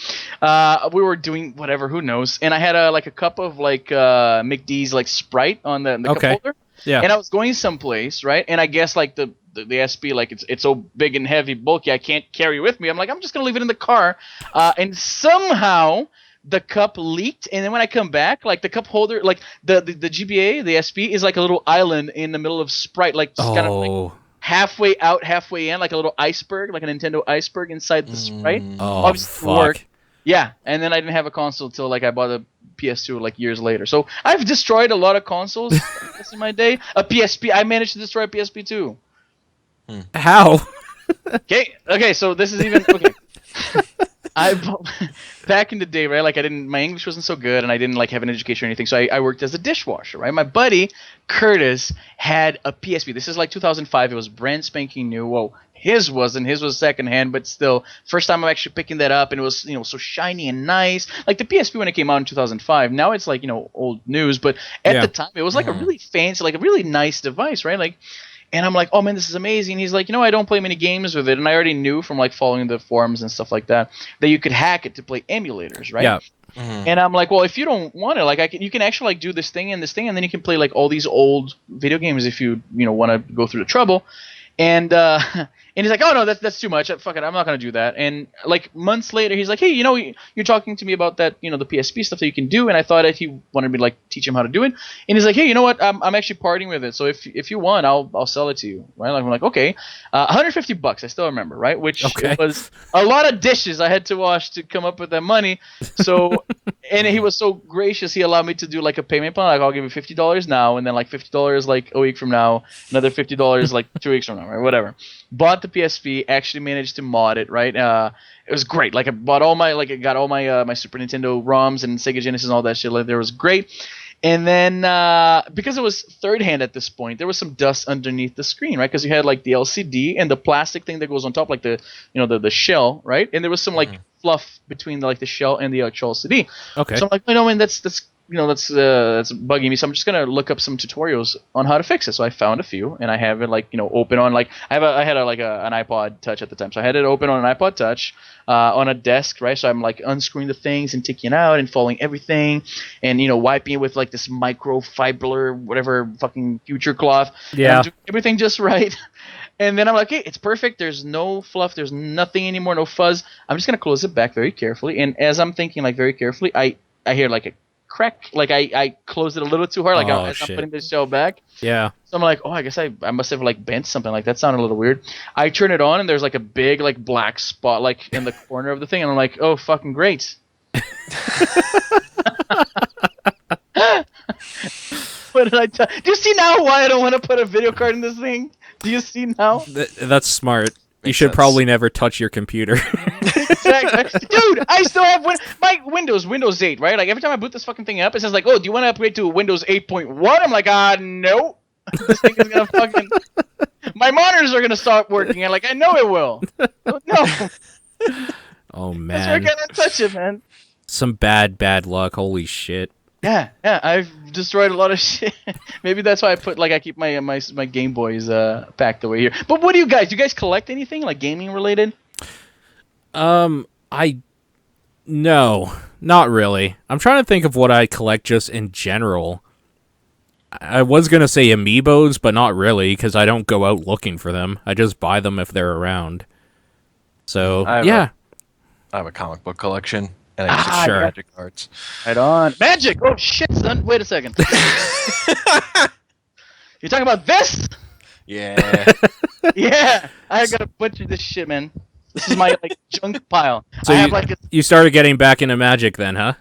We were doing whatever, who knows? And I had a cup of McD's like Sprite on the cup holder. Yeah. And I was going someplace, right? And I guess like the SP, like it's so big and heavy, bulky, I can't carry it with me. I'm like, I'm just gonna leave it in the car. And somehow the cup leaked, and then when I come back, like the cup holder, like the GBA, the SP is like a little island in the middle of Sprite, like just kind of like halfway out, halfway in, like a little iceberg, like a Nintendo iceberg inside the Sprite. Oh, obviously fuck. Yeah, and then I didn't have a console till like I bought a PS2 like years later. So I've destroyed a lot of consoles in my day. A PSP, I managed to destroy a PSP too. How? Okay, so this is even okay. Back in the day, right? Like my English wasn't so good, and I didn't like have an education or anything. So I worked as a dishwasher, right? My buddy Curtis had a PSP. This is like 2005. It was brand spanking new. Well, his wasn't. His was secondhand, but still, first time I'm actually picking that up, and it was so shiny and nice. Like the PSP when it came out in 2005. Now it's like old news, but at the time it was like a really fancy, like a really nice device, right? Like. And I'm like, oh man, this is amazing. He's like, I don't play many games with it, and I already knew from like following the forums and stuff like that you could hack it to play emulators, right? Yeah. And I'm like, well, if you don't want it, like you can actually like do this thing and this thing, and then you can play like all these old video games if you want to go through the trouble. And and he's like, oh no, that's too much. Fuck it, I'm not gonna do that. And like months later, he's like, hey, you're talking to me about that, the PSP stuff that you can do, and I thought that he wanted me to like teach him how to do it. And he's like, hey, you know what? I'm actually partying with it. So if you want, I'll sell it to you, right? Like I'm like, okay, $150. I still remember, right? Which was a lot of dishes I had to wash to come up with that money. So and he was so gracious, he allowed me to do like a payment plan. Like I'll give you $50 now, and then like $50 like a week from now, another $50 like 2 weeks from now. Right, whatever. Bought the PSP. Actually managed to mod it. Right. It was great. Like I bought all my I got all my my Super Nintendo ROMs and Sega Genesis and all that shit. Like there was great. And then because it was third hand at this point, there was some dust underneath the screen, right? Because you had like the LCD and the plastic thing that goes on top, like the the shell, right? And there was some like fluff between the shell and the actual LCD. Okay. So I'm like, man, that's that's bugging me. So I'm just gonna look up some tutorials on how to fix it. So I found a few, and I have it like open on like I had an iPod Touch at the time, so I had it open on an iPod Touch on a desk, right? So I'm like unscrewing the things and taking it out and following everything, and wiping it with like this microfiber whatever fucking future cloth. Yeah. Doing everything just right. And then I'm like, hey, it's perfect. There's no fluff. There's nothing anymore. No fuzz. I'm just gonna close it back very carefully. And as I'm thinking like very carefully, I hear like a crack. Like I closed it a little too hard. Like as I'm putting the shell back. Yeah. So I'm like, oh, I guess I must have like bent something. Like that sounded a little weird. I turn it on and there's like a big like black spot like in the corner of the thing, and I'm like, oh, fucking great. What did I tell? Do you see now why I don't want to put a video card in this thing? Do you see now? That's smart. You should probably never touch your computer. Exactly. Dude, I still have my Windows 8, right? Like every time I boot this fucking thing up, it says like, oh, do you want to upgrade to Windows 8.1? I'm like, no. This thing is gonna fucking. My monitors are gonna stop working, and like I know it will. No. Oh man. That's where I cannot touch it, man. Some bad luck. Holy shit. Yeah, I've destroyed a lot of shit. Maybe that's why I keep my Game Boys packed away here. But what do you guys? Do you guys collect anything like gaming related? No, not really. I'm trying to think of what I collect just in general. I was gonna say amiibos, but not really, because I don't go out looking for them. I just buy them if they're around. So I have a comic book collection. And I just sure. Magic cards. Right on. Magic! Oh shit, son. Wait a second. You talking about this? Yeah. Yeah. I got a bunch of this shit, man. This is my like junk pile. So you started getting back into Magic then, huh?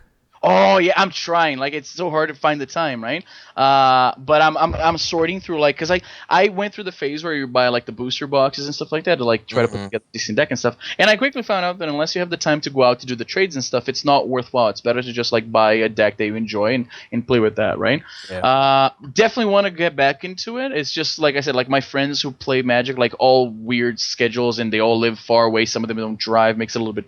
Oh yeah, I'm trying. Like it's so hard to find the time, right? But I'm sorting through like, cause I went through the phase where you buy like the booster boxes and stuff like that to like try to put together a decent deck and stuff. And I quickly found out that unless you have the time to go out to do the trades and stuff, it's not worthwhile. It's better to just like buy a deck that you enjoy and play with that, right? Yeah. Definitely want to get back into it. It's just like I said, like my friends who play Magic, like all weird schedules and they all live far away. Some of them don't drive, makes it a little bit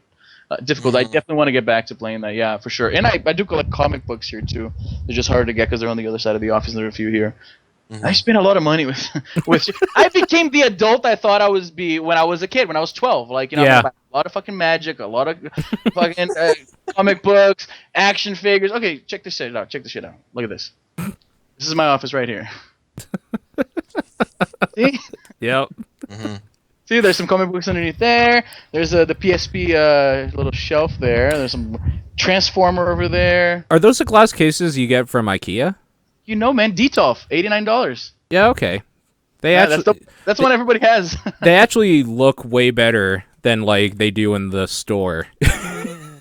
difficult. I definitely want to get back to playing that, yeah, for sure. And I do collect comic books here too. They're just harder to get because they're on the other side of the office, and there are a few here. I spent a lot of money with. I became the adult I thought I was when I was a kid, when I was 12. Like I bought a lot of fucking Magic, a lot of fucking comic books, action figures. Okay, check this shit out. Look at this. This is my office right here. See? Yep. See, there's some comic books underneath there. There's the PSP little shelf there. There's some Transformer over there. Are those the glass cases you get from IKEA? Man, Detolf, $89. Yeah, okay. That's what everybody has. They actually look way better than like they do in the store.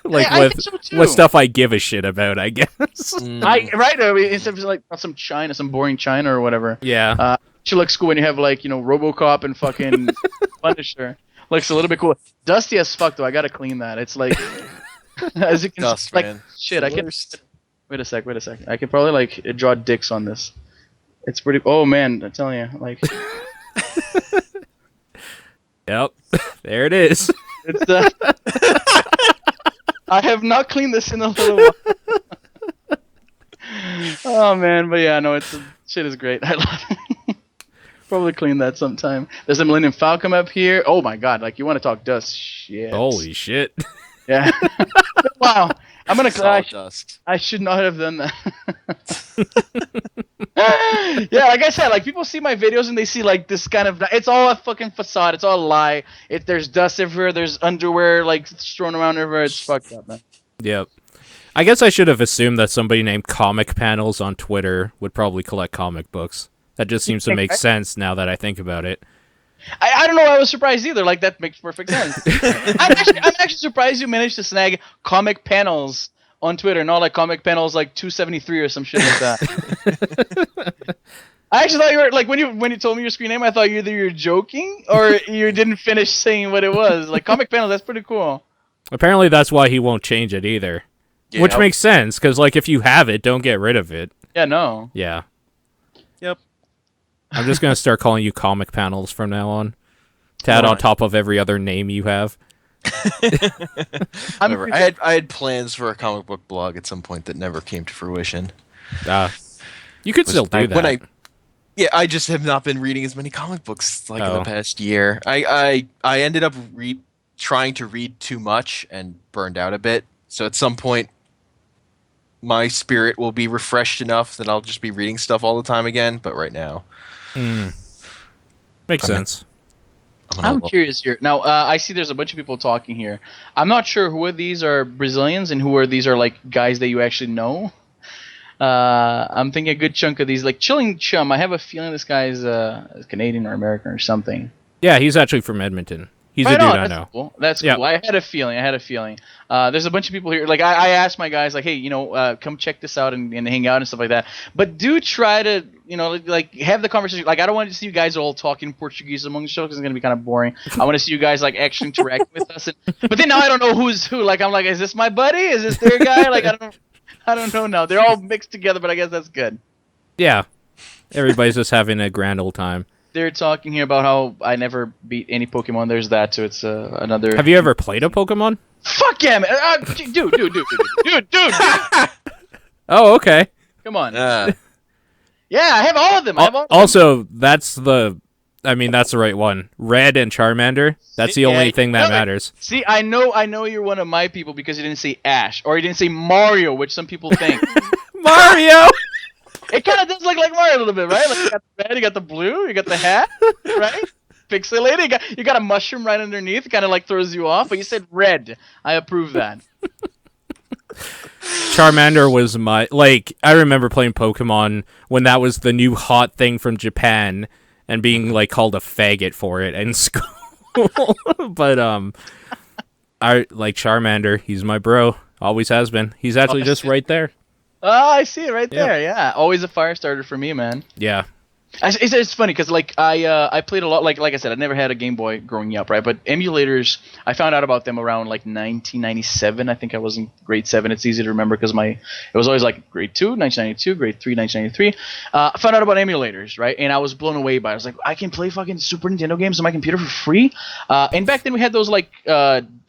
Like I think so too. With stuff I give a shit about, I guess. Right? I mean, instead of like some boring China or whatever. Yeah. She looks cool when you have like RoboCop and fucking Punisher. Looks a little bit cool. Dusty as fuck though. I gotta clean that. It's like as you can Dust, like man. shit. The I can worst. wait a sec. I can probably like draw dicks on this. It's pretty. Oh man, I'm telling you, like Yep, there it is. it's. I have not cleaned this in a little while. Oh man, but yeah, no, shit is great. I love it. Probably clean that sometime. There's a Millennium Falcon up here. Oh my god, like you want to talk dust? Shit. Holy shit. Yeah. Wow. I'm gonna Solid clash. dust. I should not have done that. Yeah, like I said, like people see my videos and they see like this kind of. It's all a fucking facade. It's all a lie. There's dust everywhere. There's underwear like thrown around everywhere. It's fucked up, man. Yep. I guess I should have assumed that somebody named Comic Panels on Twitter would probably collect comic books. That just seems to make sense now that I think about it. I don't know why I was surprised either. Like that makes perfect sense. I'm actually surprised you managed to snag Comic Panels on Twitter, not like Comic Panels like 273 or some shit like that. I actually thought you were like when you told me your screen name, I thought either you're joking or you didn't finish saying what it was. Like Comic Panels, that's pretty cool. Apparently that's why he won't change it either. Yeah. Which makes sense, because like if you have it, don't get rid of it. Yeah, no. Yeah. Yep. I'm just going to start calling you Comic Panels from now on. To add on top of every other name you have. Whatever. I had plans for a comic book blog at some point that never came to fruition. You could still do that. I just have not been reading as many comic books like in Oh. the past year. I ended up trying to read too much and burned out a bit. So at some point, my spirit will be refreshed enough that I'll just be reading stuff all the time again. But right now, Makes sense. I'm curious here. Now, I see there's a bunch of people talking here. I'm not sure who of these are Brazilians and who are these are like guys that you actually know. I'm thinking a good chunk of these, like Chilling Chum. I have a feeling this guy's Canadian or American or something. Yeah, he's actually from Edmonton. He's a dude I know. Cool. That's Yeah. cool. I had a feeling. There's a bunch of people here. Like I asked my guys, like, hey, come check this out and hang out and stuff like that. But do try to, like have the conversation. Like I don't want to see you guys all talking Portuguese among the show because it's gonna be kind of boring. I want to see you guys like actually interact with us. But then now I don't know who's who. Like I'm like, is this my buddy? Is this their guy? Like I don't know now. They're all mixed together, but I guess that's good. Yeah. Everybody's just having a grand old time. They're talking here about how I never beat any Pokemon. There's that, so it's another. Have you ever played a Pokemon? Fuck yeah, man! Dude. Oh, okay. Come on. Yeah, I have all of them. Also, that's the right one. Red and Charmander. That's the only thing that matters. See, I know you're one of my people because you didn't say Ash or you didn't say Mario, which some people think. Mario. It kind of does look like Mario a little bit, right? Like you got the red, you got the blue, you got the hat, right? Pixelated. You got a mushroom right underneath. It kind of like throws you off. But you said red. I approve that. Charmander was I remember playing Pokemon when that was the new hot thing from Japan and being like called a faggot for it in school. But I like Charmander. He's my bro. Always has been. He's actually just right there. Oh, I see it right there. Yeah, always a fire starter for me, man. Yeah. It's funny because like I played a lot like I said I never had a Game Boy growing up, right? But emulators, I found out about them around like 1997. I think I was in grade 7. It's easy to remember because it was always like grade 2 1992, grade 3 1993. I found out about emulators, right? And I was blown away by it. I was like, I can play fucking Super Nintendo games on my computer for free. And back then we had those like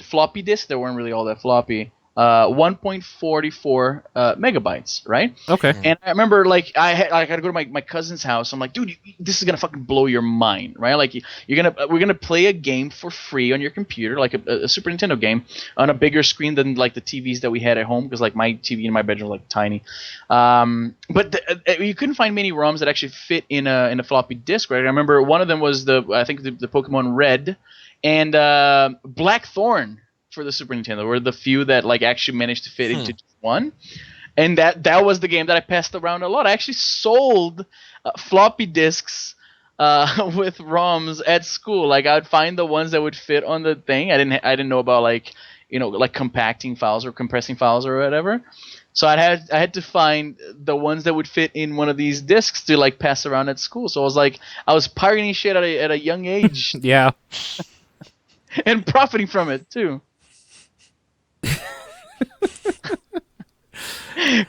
floppy disks that weren't really all that floppy. 1.44 megabytes, right? Okay. And I remember, like, I had to go to my cousin's house. I'm like, dude, this is gonna fucking blow your mind, right? Like, we're gonna play a game for free on your computer, like a Super Nintendo game, on a bigger screen than like the TVs that we had at home, because like my TV in my bedroom was like tiny. But you couldn't find many ROMs that actually fit in a floppy disk, right? I remember one of them was the Pokemon Red and Blackthorn for the Super Nintendo were the few that like actually managed to fit into one, and that was the game that I passed around a lot. I actually sold floppy disks with ROMs at school. Like I'd find the ones that would fit on the thing. I didn't know about like like compacting files or compressing files or whatever. So I had to find the ones that would fit in one of these discs to like pass around at school. So I was pirating shit at a young age. Yeah. And profiting from it too.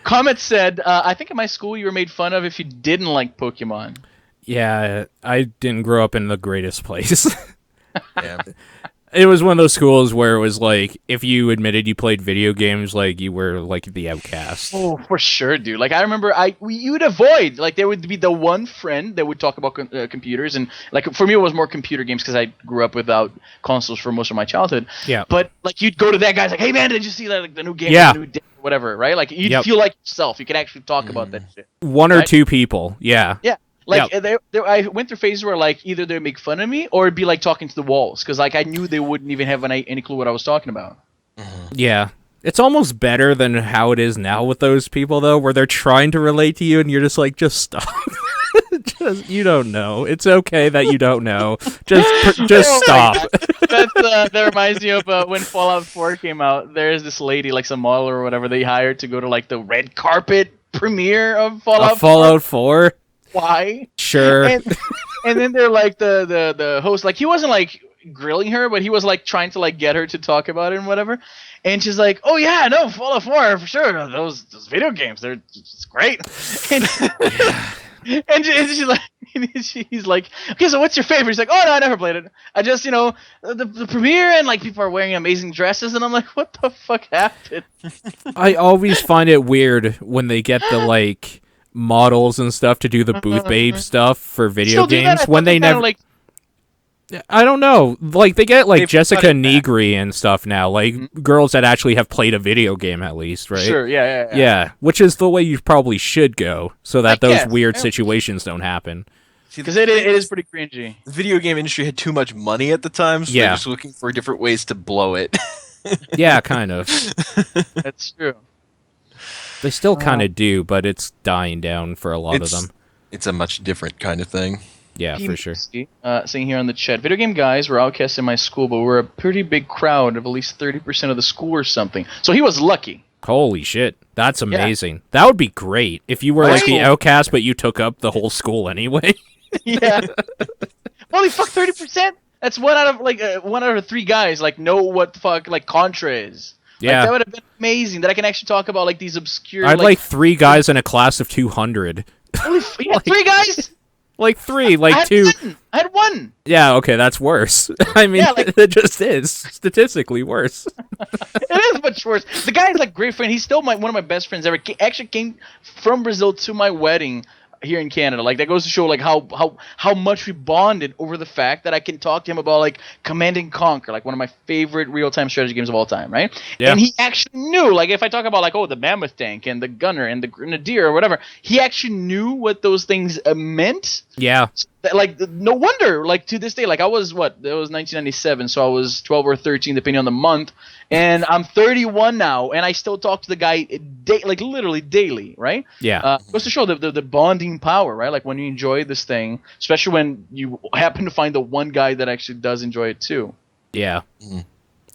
Comet said, I think in my school you were made fun of if you didn't like Pokemon. Yeah, I didn't grow up in the greatest place. Yeah. It was one of those schools where it was like, if you admitted you played video games, like you were like the outcast. Oh, for sure, dude. Like I remember, you would avoid, like there would be the one friend that would talk about computers, and like for me it was more computer games because I grew up without consoles for most of my childhood. Yeah. But like you'd go to that guy's like, hey man, did you see that like the new game? Yeah. The new disc, or whatever, right? Like you'd feel like yourself. You could actually talk about that shit. One or two people. Yeah. Yeah. Like I went through phases where like either they'd make fun of me or it'd be like talking to the walls because like I knew they wouldn't even have any clue what I was talking about. Yeah. It's almost better than how it is now with those people though, where they're trying to relate to you and you're just like, just stop. You don't know. It's okay that you don't know. Just stop. That reminds me of when Fallout 4 came out. There's this lady, like some model or whatever, they hired to go to like the red carpet premiere of Fallout 4? Why? Sure. And then they're like the host, like he wasn't like grilling her, but he was like trying to like get her to talk about it and whatever. And she's like, "Oh yeah, no, Fallout 4 for sure. Those video games, it's great." And she's like, he's like, "Okay, so what's your favorite?" He's like, "Oh no, I never played it. I just the premiere and like people are wearing amazing dresses." And I'm like, "What the fuck happened?" I always find it weird when they get the like models and stuff to do the booth babe stuff for video games when they never like. I don't know. Like they get like Jessica Negri and stuff now, like girls that actually have played a video game at least, right? Sure, yeah. Yeah, which is the way you probably should go, so that those weird situations don't happen. Because it is pretty cringy. The video game industry had too much money at the time, so they're just looking for different ways to blow it. Yeah, kind of. That's true. They still kind of do, but it's dying down for a lot of them. It's a much different kind of thing. Yeah, for sure. Saying here on the chat, video game guys were outcasts in my school, but we're a pretty big crowd of at least 30% of the school or something. So he was lucky. Holy shit. That's amazing. Yeah. That would be great if you were like the outcast, but you took up the whole school anyway. Yeah. Holy fuck, 30%? That's one out of three guys like know what the fuck like Contra is. Yeah. Like, that would have been amazing that I can actually talk about like these obscure. I'd like three guys in a class of 200. Holy like, 3 guys? Like 3, like 2. I had 1. Yeah, okay, that's worse. I mean, it just is statistically worse. It is much worse. The guy is like great friend. He's still one of my best friends ever. Actually came from Brazil to my wedding here in Canada. Like that goes to show like how much we bonded over the fact that I can talk to him about like Command and Conquer, like one of my favorite real-time strategy games of all time, right? Yeah. And he actually knew, like if I talk about like the mammoth tank and the gunner and the grenadier or whatever, he actually knew what those things meant. Yeah. Like no wonder, like to this day, like I was it was 1997, so I was 12 or 13 depending on the month, and I'm 31 now, and I still talk to the guy like literally daily, right? Yeah. Goes to show the bonding power, right? Like when you enjoy this thing, especially when you happen to find the one guy that actually does enjoy it too. Yeah. Mm.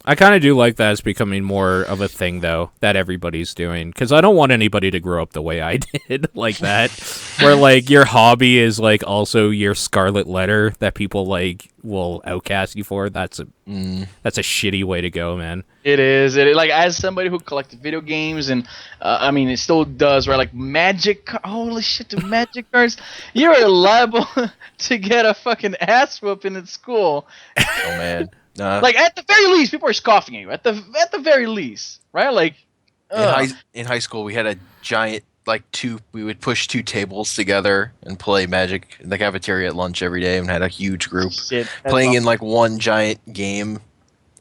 I kind of do like that it's becoming more of a thing, though, that everybody's doing. Because I don't want anybody to grow up the way I did, like that. Where, like, your hobby is, like, also your scarlet letter that people, like, will outcast you for. That's a shitty way to go, man. It is. Like, as somebody who collected video games, and, I mean, it still does, right? Like, magic, holy shit, the magic cards. You're liable to get a fucking ass whooping at school. Oh, man. Like at the very least, people are scoffing at you. At the very least, right? Like in high school, we had a giant we would push 2 tables together and play Magic in the cafeteria at lunch every day, and had a huge group playing in like one giant game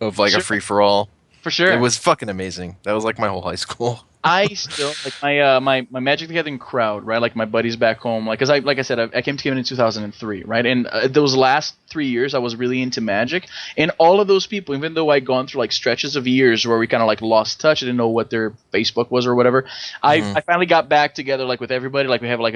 of like a free for all. For sure, it was fucking amazing. That was like my whole high school. I still like my Magic the Gathering crowd, right? Like my buddies back home, like, cause I said, I came to Canada in 2003, right? And those last 3 years, I was really into Magic, and all of those people, even though I'd gone through like stretches of years where we kind of like lost touch, I didn't know what their Facebook was or whatever. I finally got back together like with everybody. Like we have like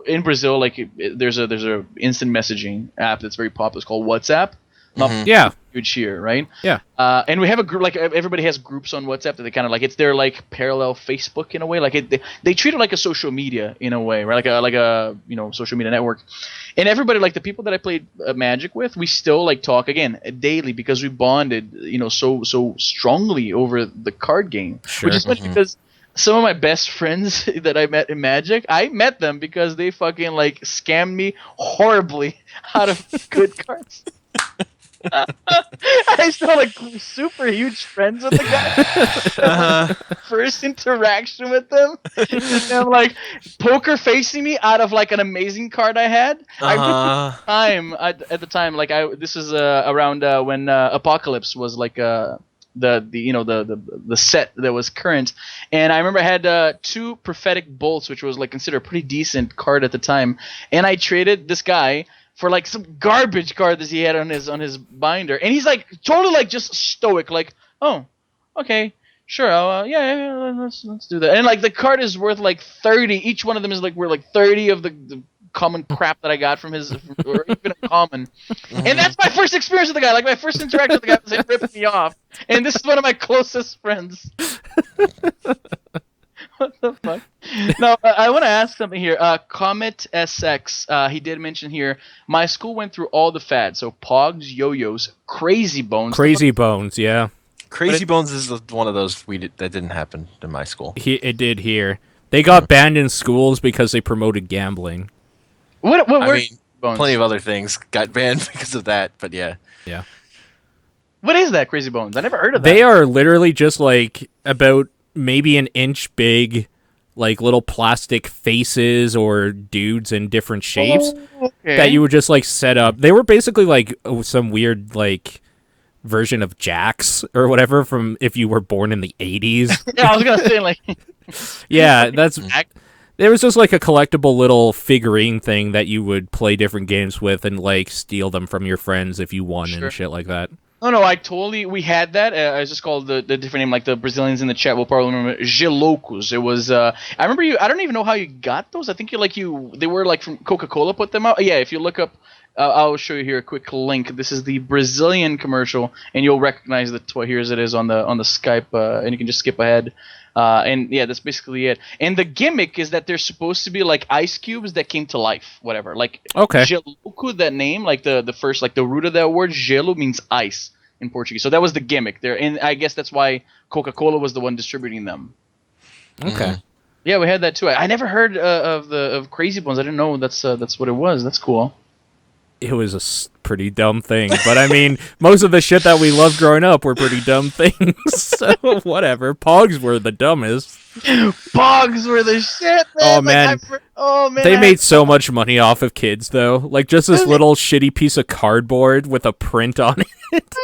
in Brazil, like there's a instant messaging app that's very popular. It's called WhatsApp. Yeah. Huge here, right? Yeah. And we have a group, like everybody has groups on WhatsApp that they kind of like, it's their like parallel Facebook in a way. Like they treat it like a social media in a way, right? Like a social media network. And everybody, like the people that I played Magic with, we still like talk again daily because we bonded, so strongly over the card game. Sure. Which is funny because some of my best friends that I met in Magic, I met them because they fucking like scammed me horribly out of good cards. I still like super huge friends with the guy. First interaction with them, and them like poker facing me out of like an amazing card I had. At the time, like this is around when Apocalypse was like the set that was current, and I remember I had 2 Prophetic Bolts, which was like considered a pretty decent card at the time, and I traded this guy for like some garbage card that he had on his binder, and he's like totally like just stoic, like, oh, okay, sure, yeah, let's do that, and like the card is worth like 30. Each one of them is like worth like 30 of the common crap that I got from his, or even a common, and that's my first experience with the guy. Like my first interaction with the guy was him ripping me off, and this is one of my closest friends. What the fuck? No, I want to ask something here. Comet SX, he did mention here, my school went through all the fads. So Pogs, yo-yos, Crazy Bones. Crazy Bones, yeah. Crazy Bones is one of those that didn't happen in my school. It did here. They got banned in schools because they promoted gambling. What I mean, plenty of other things got banned because of that, but yeah. Yeah. What is that, Crazy Bones? I never heard of that. They are literally just like about maybe an inch big, like little plastic faces or dudes in different shapes that you would just like set up. They were basically like some weird like version of Jax or whatever from if you were born in the 80s. Yeah, I was gonna say like. Yeah, that's. There was just like a collectible little figurine thing that you would play different games with and like steal them from your friends if you won and shit like that. No, we had that. It's just called the different name, like the Brazilians in the chat will probably remember, Gelocos. It was, I remember I don't even know how you got those. I think they were like from Coca-Cola put them out. Yeah, if you look up, I'll show you here a quick link. This is the Brazilian commercial, and you'll recognize the toy here as it is on the Skype, and you can just skip ahead. And yeah, that's basically it. And the gimmick is that they're supposed to be like ice cubes that came to life, whatever. Like Geloco, that name, like the first, like the root of that word, gelo means ice in Portuguese. So that was the gimmick there, and I guess that's why Coca-Cola was the one distributing them. Okay. Yeah, we had that too. I never heard of Crazy Bones. I didn't know that's what it was. That's cool. It was a pretty dumb thing, but I mean, most of the shit that we loved growing up were pretty dumb things, so whatever. Pogs were the dumbest. Pogs were the shit, man. Oh, man. They made so much money off of kids, though. Like, just this little shitty piece of cardboard with a print on it.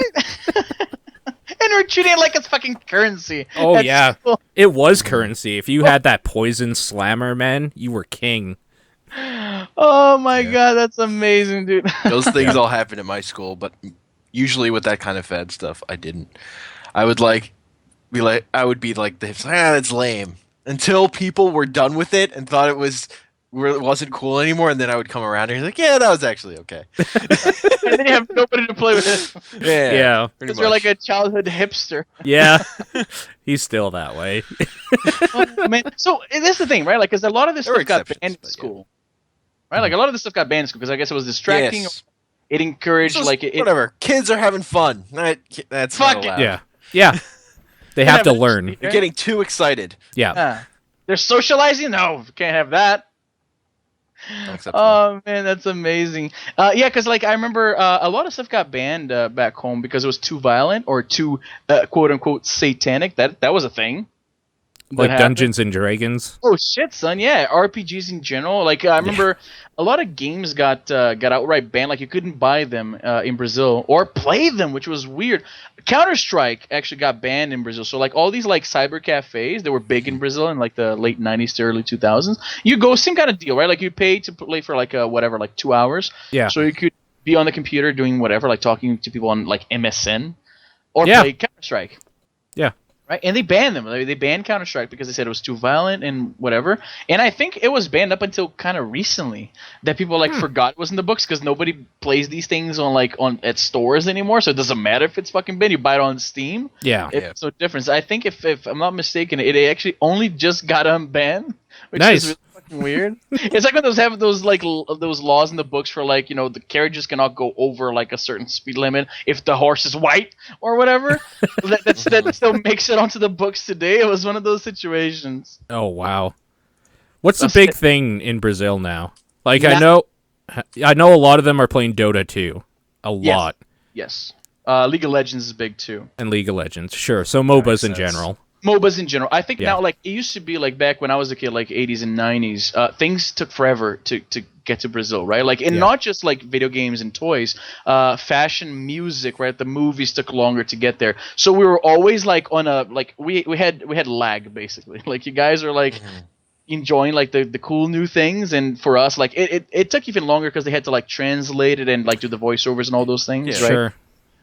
And we're treating it like it's fucking currency. Oh, yeah. Cool. It was currency. If you had that poison slammer, man, you were king. Oh my god, that's amazing, dude. Those things all happened at my school, but usually with that kind of fad stuff, I didn't. I would be like, that's lame. Until people were done with it and thought it wasn't cool anymore, and then I would come around and be like, yeah, that was actually okay. And then you have nobody to play with. Yeah. Because you're like a childhood hipster. Yeah. He's still that way. Oh, man. So that's the thing, right? Like, because a lot of this stuff got banned in school. Yeah. Right? Like, a lot of this stuff got banned in school because I guess it was distracting. Yes. It encouraged, whatever. Kids are having fun. That's not allowed. Yeah. Yeah. They have to learn. You're getting too excited. Yeah. They're socializing? No, can't have that. Oh man, that's amazing. Yeah, because like I remember a lot of stuff got banned back home because it was too violent or too quote unquote satanic. That was a thing. Like Dungeons and Dragons. Oh shit, son! Yeah, RPGs in general. Like I remember a lot of games got outright banned. Like you couldn't buy them in Brazil or play them, which was weird. Counter-Strike actually got banned in Brazil. So like all these like cyber cafes that were big in Brazil in like the late 90s to early 2000s, you go same kind of deal, right? Like you pay to play for like whatever, like 2 hours. Yeah. So you could be on the computer doing whatever, like talking to people on like MSN or play Counter-Strike. Yeah. Right? And they banned them. They banned Counter-Strike because they said it was too violent and whatever. And I think it was banned up until kind of recently that people like forgot it was in the books because nobody plays these things on at stores anymore. So it doesn't matter if it's fucking banned. You buy it on Steam. Yeah. It's no difference. I think if I'm not mistaken, it actually only just got unbanned, which Nice. is really fucking weird. It's like when those have those like those laws in the books for like the carriages cannot go over like a certain speed limit if the horse is white or whatever. that still makes it onto the books today. It was one of those situations. Oh wow. What's the big thing in Brazil now? Like I know a lot of them are playing Dota 2. A lot. Yes. League of Legends is big too. And League of Legends, sure. So MOBAs in general. MOBAs in general. I think now, like, it used to be, like, back when I was a kid, like, 80s and 90s, things took forever to get to Brazil, right? Like, and not just, like, video games and toys. Fashion, music, right? The movies took longer to get there. So we were always, like, on a, like, we had lag, basically. Like, you guys are, like... enjoying like the cool new things, and for us like it took even longer because they had to like translate it and like do the voiceovers and all those things, right? Sure.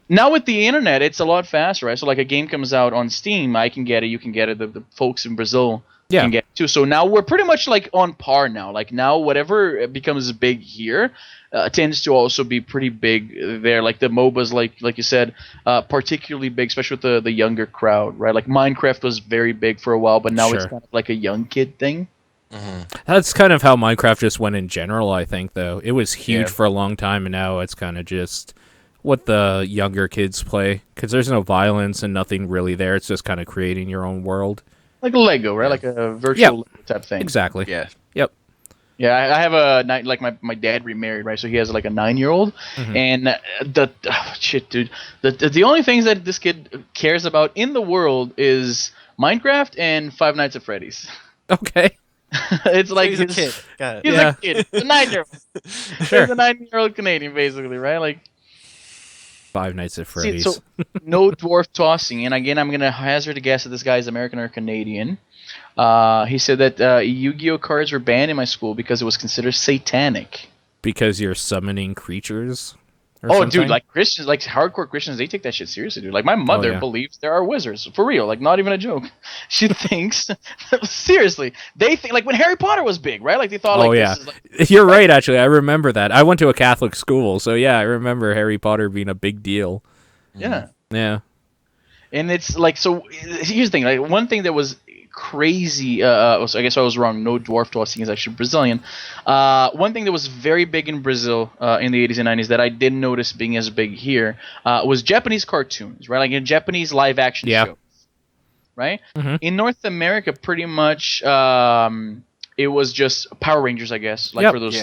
Now with the internet, it's a lot faster, right? So like a game comes out on Steam, I can get it, you can get it, the folks in Brazil can get it too. So now we're pretty much like on par now. Like now whatever becomes big here tends to also be pretty big there. Like the MOBAs, like you said, particularly big, especially with the younger crowd, right? Like Minecraft was very big for a while, but now it's kind of like a young kid thing. That's kind of how Minecraft just went in general, I think, though. It was huge for a long time, and now it's kind of just what the younger kids play, because there's no violence and nothing really there. It's just kind of creating your own world. Like Lego, right? Like a virtual Lego type thing. Exactly. Yeah. Yep. Yeah, I have a like my dad remarried, right? So he has like a 9-year-old, and shit, dude. The only things that this kid cares about in the world is Minecraft and Five Nights at Freddy's. Okay. It's like he's a kid. Got it. He's a kid, a 9-year-old. Sure. He's a 9-year-old Canadian, basically, right? Like Five Nights at Freddy's. so no dwarf tossing, and again, I'm gonna hazard a guess that this guy is American or Canadian. He said that Yu-Gi-Oh cards were banned in my school because it was considered satanic. Because you're summoning creatures? Oh, dude, like Christians, like hardcore Christians, they take that shit seriously, dude. Like my mother believes there are wizards, for real, like not even a joke. She thinks, seriously, they think like when Harry Potter was big, right? Like they thought, like, this is like, you're right. Actually, I remember that. I went to a Catholic school, so yeah, I remember Harry Potter being a big deal. Yeah, yeah. And it's like, so here's the thing, like one thing that was crazy, so I guess I was wrong, no dwarf tossing is actually Brazilian. One thing that was very big in Brazil in the 80s and 90s that I didn't notice being as big here was Japanese cartoons, right? Like in Japanese live action shows, right? In North America, pretty much it was just Power Rangers, I guess, like for those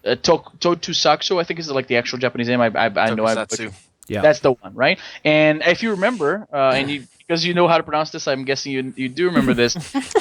Tokusatsu, I think is like the actual Japanese name. I know that's the one, right? And if you remember, and you, because you know how to pronounce this, I'm guessing you do remember this.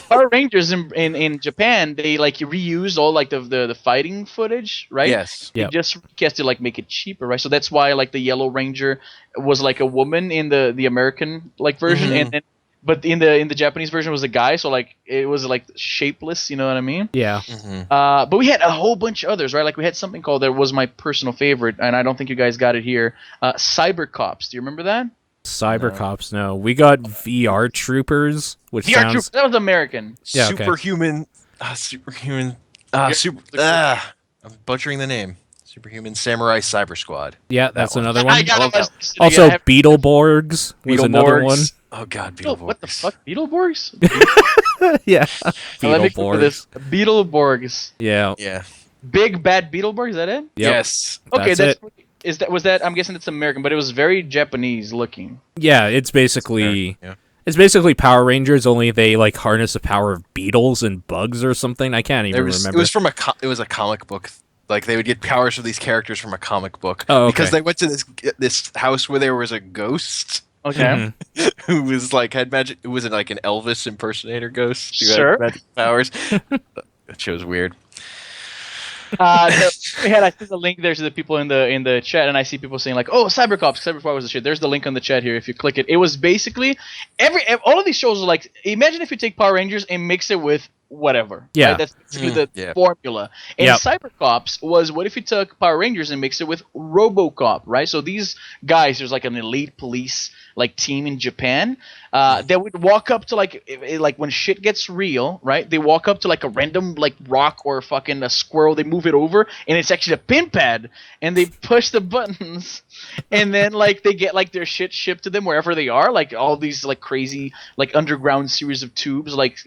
Power Rangers in Japan, they like reused all like the fighting footage, right? Yes. They just recast to like make it cheaper, right? So that's why like the Yellow Ranger was like a woman in the American like version, and then but in the Japanese version was a guy, so like it was like shapeless, you know what I mean? Yeah. But we had a whole bunch of others, right? Like we had something called, that was my personal favorite, and I don't think you guys got it here. Cyber Cops. Do you remember that? Cyber Cops, no. We got VR Troopers, which sounds... Troopers, that was American. Yeah, okay. Superhuman. I'm butchering the name. Superhuman Samurai Cyber Squad. Yeah, that's another one. I got it. Also, Beetleborgs was another one. Oh god, Beetleborgs. What the fuck? Beetleborgs? Yeah. Let me Google this. Beetleborgs. Yeah. Yeah. Big bad Beetleborgs, is that it? Yep. Yes. Okay, that's it. Was that? I'm guessing it's American, but it was very Japanese looking. Yeah, it's basically Power Rangers, only they like harness the power of beetles and bugs or something. I can't even remember. It was from it was a comic book. Like they would get powers from these characters from a comic book. Oh, okay. Because they went to this house where there was a ghost. Okay. Who was like had magic? Who was like an Elvis impersonator ghost? Who Sure. had magic powers. That show's weird. I see the link there to the people in the chat, and I see people saying like, "Oh, Cybercops, Cyberpunk was the shit." There's the link on the chat here. If you click it, it was basically all of these shows are like, imagine if you take Power Rangers and mix it with whatever. Yeah. Right? That's basically the formula. And Cybercops was, what if you took Power Rangers and mixed it with RoboCop, right? So these guys, there's like an elite police like team in Japan that would walk up to like when shit gets real, right? They walk up to like a random like rock or fucking a squirrel, they move it over, and it's actually a pin pad, and they push the buttons, and then like they get like their shit shipped to them wherever they are, like all these like crazy like underground series of tubes, like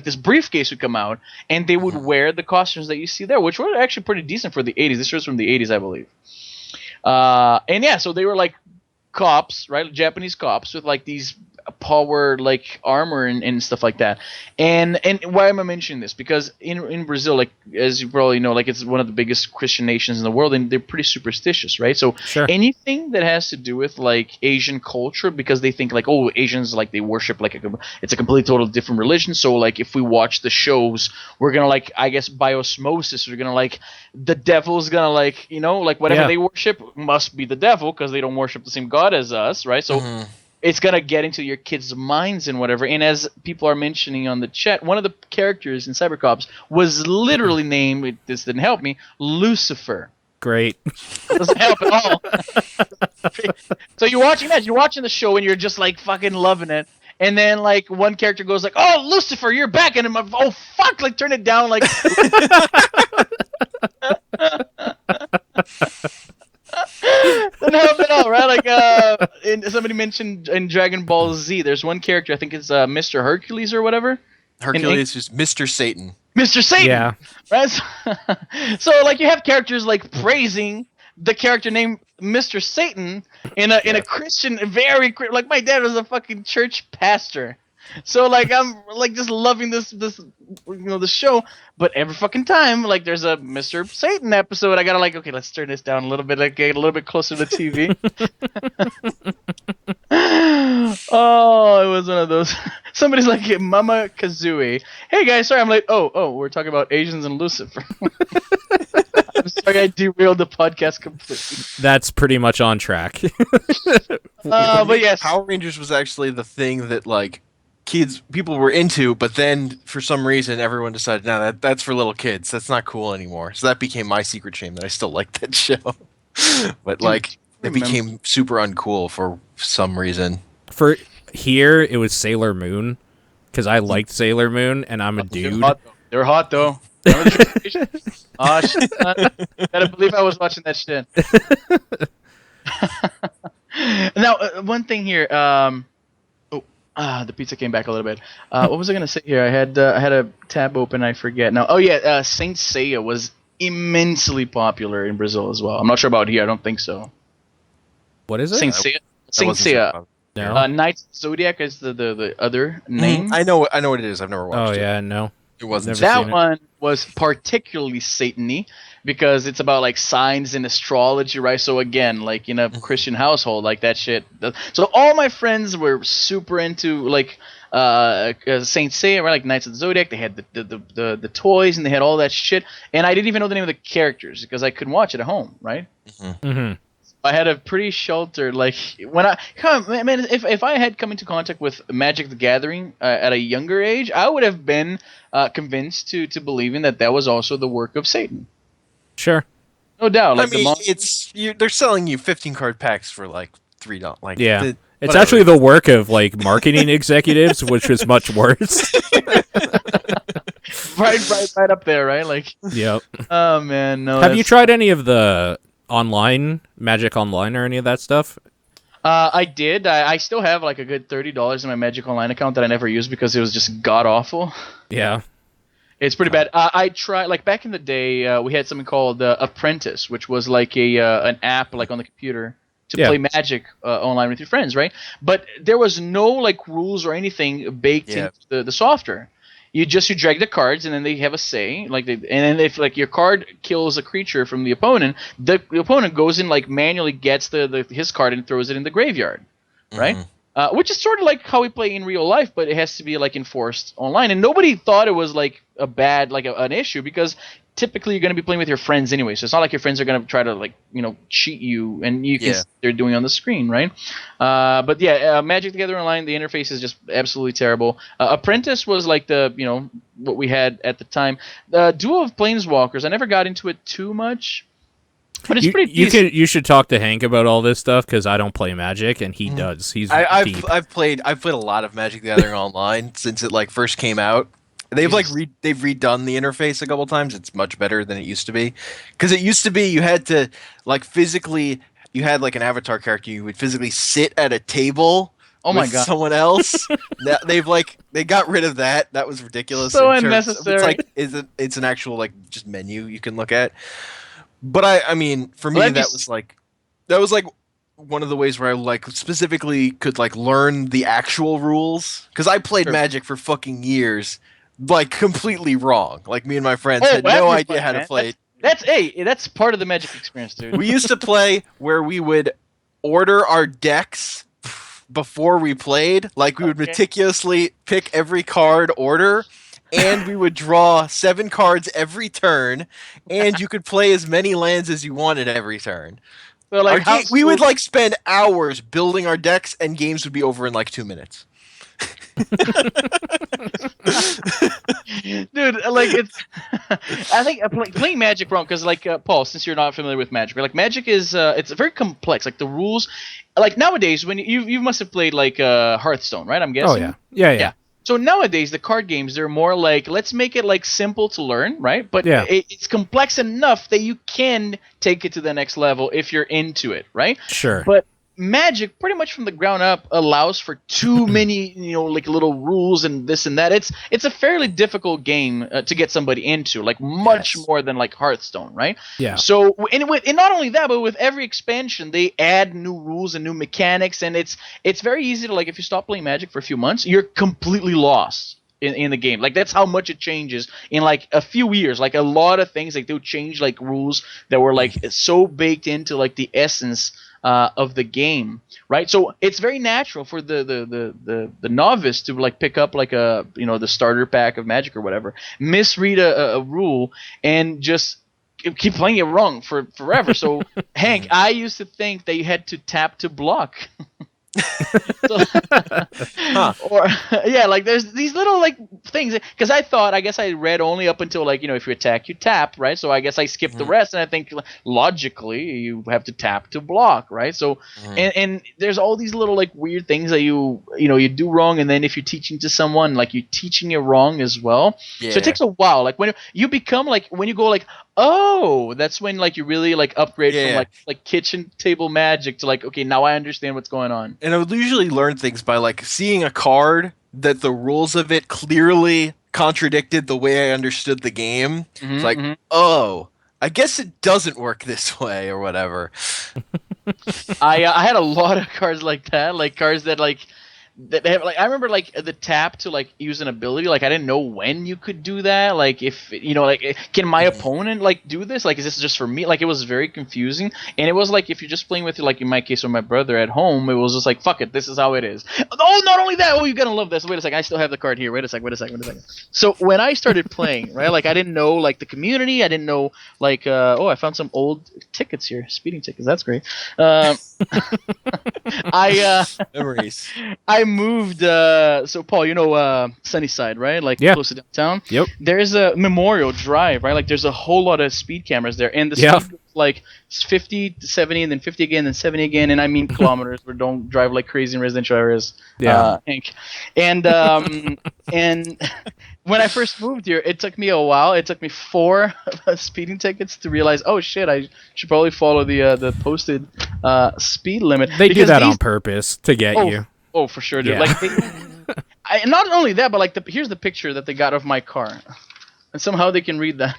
this briefcase would come out, and they would wear the costumes that you see there, which were actually pretty decent for the 80s. This was from the 80s, I believe. And yeah, so they were like cops, right? Japanese cops with like these power like armor and stuff like that. And why am I mentioning this? Because in Brazil, like as you probably know, like it's one of the biggest Christian nations in the world, and they're pretty superstitious, right? So anything that has to do with like Asian culture, because they think like, oh, Asians like they worship like it's a completely total different religion. So like if we watch the shows, we're gonna like, I guess by osmosis, we're gonna like the devil's gonna like, you know, like whatever they worship must be the devil because they don't worship the same God as us, right? So it's gonna get into your kids' minds and whatever. And as people are mentioning on the chat, one of the characters in Cybercops was literally named, this didn't help me, Lucifer. Great. Doesn't help at all. So you're watching that, you're watching the show, and you're just like fucking loving it. And then like one character goes like, "Oh, Lucifer, you're back!" And I'm like, "Oh fuck!" Like turn it down, like. Doesn't help at all, right? Like, somebody mentioned in Dragon Ball Z, there's one character, I think it's Mr. Hercules or whatever. Hercules is Mr. Satan. Mr. Satan. Yeah. Right. So like you have characters like praising the character named Mr. Satan in a Christian, like my dad was a fucking church pastor. So like I'm like just loving this the show, but every fucking time like there's a Mr. Satan episode, I gotta like, okay, let's turn this down a little bit, like get a little bit closer to the TV. Oh, it was one of those. Somebody's like, Mama Kazooie. Hey guys, sorry I'm late. Oh, we're talking about Asians and Lucifer. I'm sorry I derailed the podcast completely. That's pretty much on track. But yes, Power Rangers was actually the thing that like people were into, but then for some reason everyone decided, no, that's for little kids. That's not cool anymore. So that became my secret shame that I still liked that show. But like it became super uncool for some reason. For here, it was Sailor Moon because I liked Sailor Moon, and I'm a dude. They're hot though. Oh shit! Gotta believe I was watching that shit. Now, one thing here. The pizza came back a little bit. What was I gonna say here? I had a tab open. I forget now. Oh yeah, Saint Seiya was immensely popular in Brazil as well. I'm not sure about here. I don't think so. What is it? Saint Seiya. Saint Seiya. No. Knights of Zodiac is the other name. I know what it is. I've never watched it. Oh yeah, no. It wasn't. That one was particularly Satan-y because it's about like signs and astrology, right? So again, like in a Christian household, like that shit. So all my friends were super into like Saint Seiya, right? Like Knights of the Zodiac. They had the toys and they had all that shit. And I didn't even know the name of the characters because I couldn't watch it at home, right? I had a pretty sheltered, like when if I had come into contact with Magic the Gathering at a younger age, I would have been convinced to believing that was also the work of Satan. Sure, no doubt. Like, I mean, they're selling you 15 card packs for like $3. Like, yeah, it's actually the work of like marketing executives, which is much worse. right up there, right? Like, yep. Oh man, no. Have you tried any of the online Magic Online or any of that stuff? I did. I still have like a good $30 in my Magic Online account that I never used because it was just god awful. Yeah, it's pretty bad. I tried like back in the day. We had something called Apprentice, which was like an app like on the computer to play Magic online with your friends, right? But there was no like rules or anything baked into the software. You drag the cards, and then they have a say. Like and then if like your card kills a creature from the opponent, the opponent goes in like manually gets his card and throws it in the graveyard, right? which is sort of like how we play in real life, but it has to be like enforced online. And nobody thought it was like a bad an issue because typically you're going to be playing with your friends anyway, so it's not like your friends are going to try to like cheat you, and you can see what they're doing on the screen, right? But yeah, Magic the Gathering Online, the interface is just absolutely terrible. Apprentice was like the what we had at the time. Duel of Planeswalkers, I never got into it too much. But it's pretty decent. You should talk to Hank about all this stuff because I don't play Magic and he does. I've played a lot of Magic the Gathering Online since it like first came out. They've they've redone the interface a couple times. It's much better than it used to be. Because it used to be you had to like physically, you had like an avatar character. You would physically sit at a table. Oh my god! Someone else. They got rid of that. That was ridiculous. So unnecessary. It's an actual like just menu you can look at. But I mean, for me, that was like one of the ways where I like specifically could like learn the actual rules, because I played Magic for fucking years, like completely wrong. Like me and my friends had no idea how to play. That's part of the Magic experience, dude. We used to play where we would order our decks before we played. Like we would meticulously pick every card order. And we would draw 7 cards every turn, and you could play as many lands as you wanted every turn. So, like, we would like spend hours building our decks, and games would be over in like 2 minutes. Dude, like it's. I think playing Magic wrong because, like, Paul, since you're not familiar with Magic, like Magic is it's very complex. Like the rules, like nowadays when you must have played like Hearthstone, right? I'm guessing. Oh yeah. So nowadays, the card games, they're more like, let's make it like simple to learn, right? But it's complex enough that you can take it to the next level if you're into it, right? Sure. But Magic, pretty much from the ground up, allows for too many, like little rules and this and that. It's a fairly difficult game to get somebody into, like much more than like Hearthstone, right? Yeah. So, and not only that, but with every expansion, they add new rules and new mechanics, and it's very easy to, like, if you stop playing Magic for a few months, you're completely lost in the game. Like, that's how much it changes in like a few years. Like a lot of things, like they'll change like rules that were like so baked into like the essence of the game, right? So it's very natural for the novice to like pick up like a the starter pack of Magic or whatever, misread a rule, and just keep playing it wrong for forever. So Hank, I used to think that you had to tap to block. Or like there's these little like things, because I guess I read only up until like if you attack you tap, right? So I guess I skipped the rest, and I think logically you have to tap to block, right? So and there's all these little like weird things that you do wrong, and then if you're teaching to someone, like you're teaching it wrong as well. So it takes a while. Like when you become like, when you go like, oh, that's when like you really like upgrade from like kitchen table Magic to like, okay, now I understand what's going on. And I would usually learn things by like seeing a card that the rules of it clearly contradicted the way I understood the game. It's like, oh, I guess it doesn't work this way or whatever. I had a lot of cards like that, like cards that like they have, like, I remember like the tap to like use an ability, like I didn't know when you could do that, like if like, can my opponent like do this, like is this just for me? Like it was very confusing, and it was like if you're just playing with, like in my case with my brother at home, it was just like, fuck it, this is how it is. Oh, not only that, you're gonna love this. Wait a second, I still have the card here. Wait a second. So when I started playing, right, like I didn't know like the community, I didn't know like I found some old tickets here, speeding tickets, that's great. Memories. I moved, so Paul, Sunnyside, right? Like close to downtown. Yep. There's a Memorial Drive, right? Like there's a whole lot of speed cameras there, and the speed goes like 50 to 70, and then 50 again, then 70 again, and I mean kilometers. Where don't drive like crazy in residential areas. Hank. And and when I first moved here, it took me a while. It took me 4 speeding tickets to realize, oh shit, I should probably follow the posted speed limit. They do that on purpose to get you. Oh, for sure, dude. Like, not only that, but like here's the picture that they got of my car, and somehow they can read that.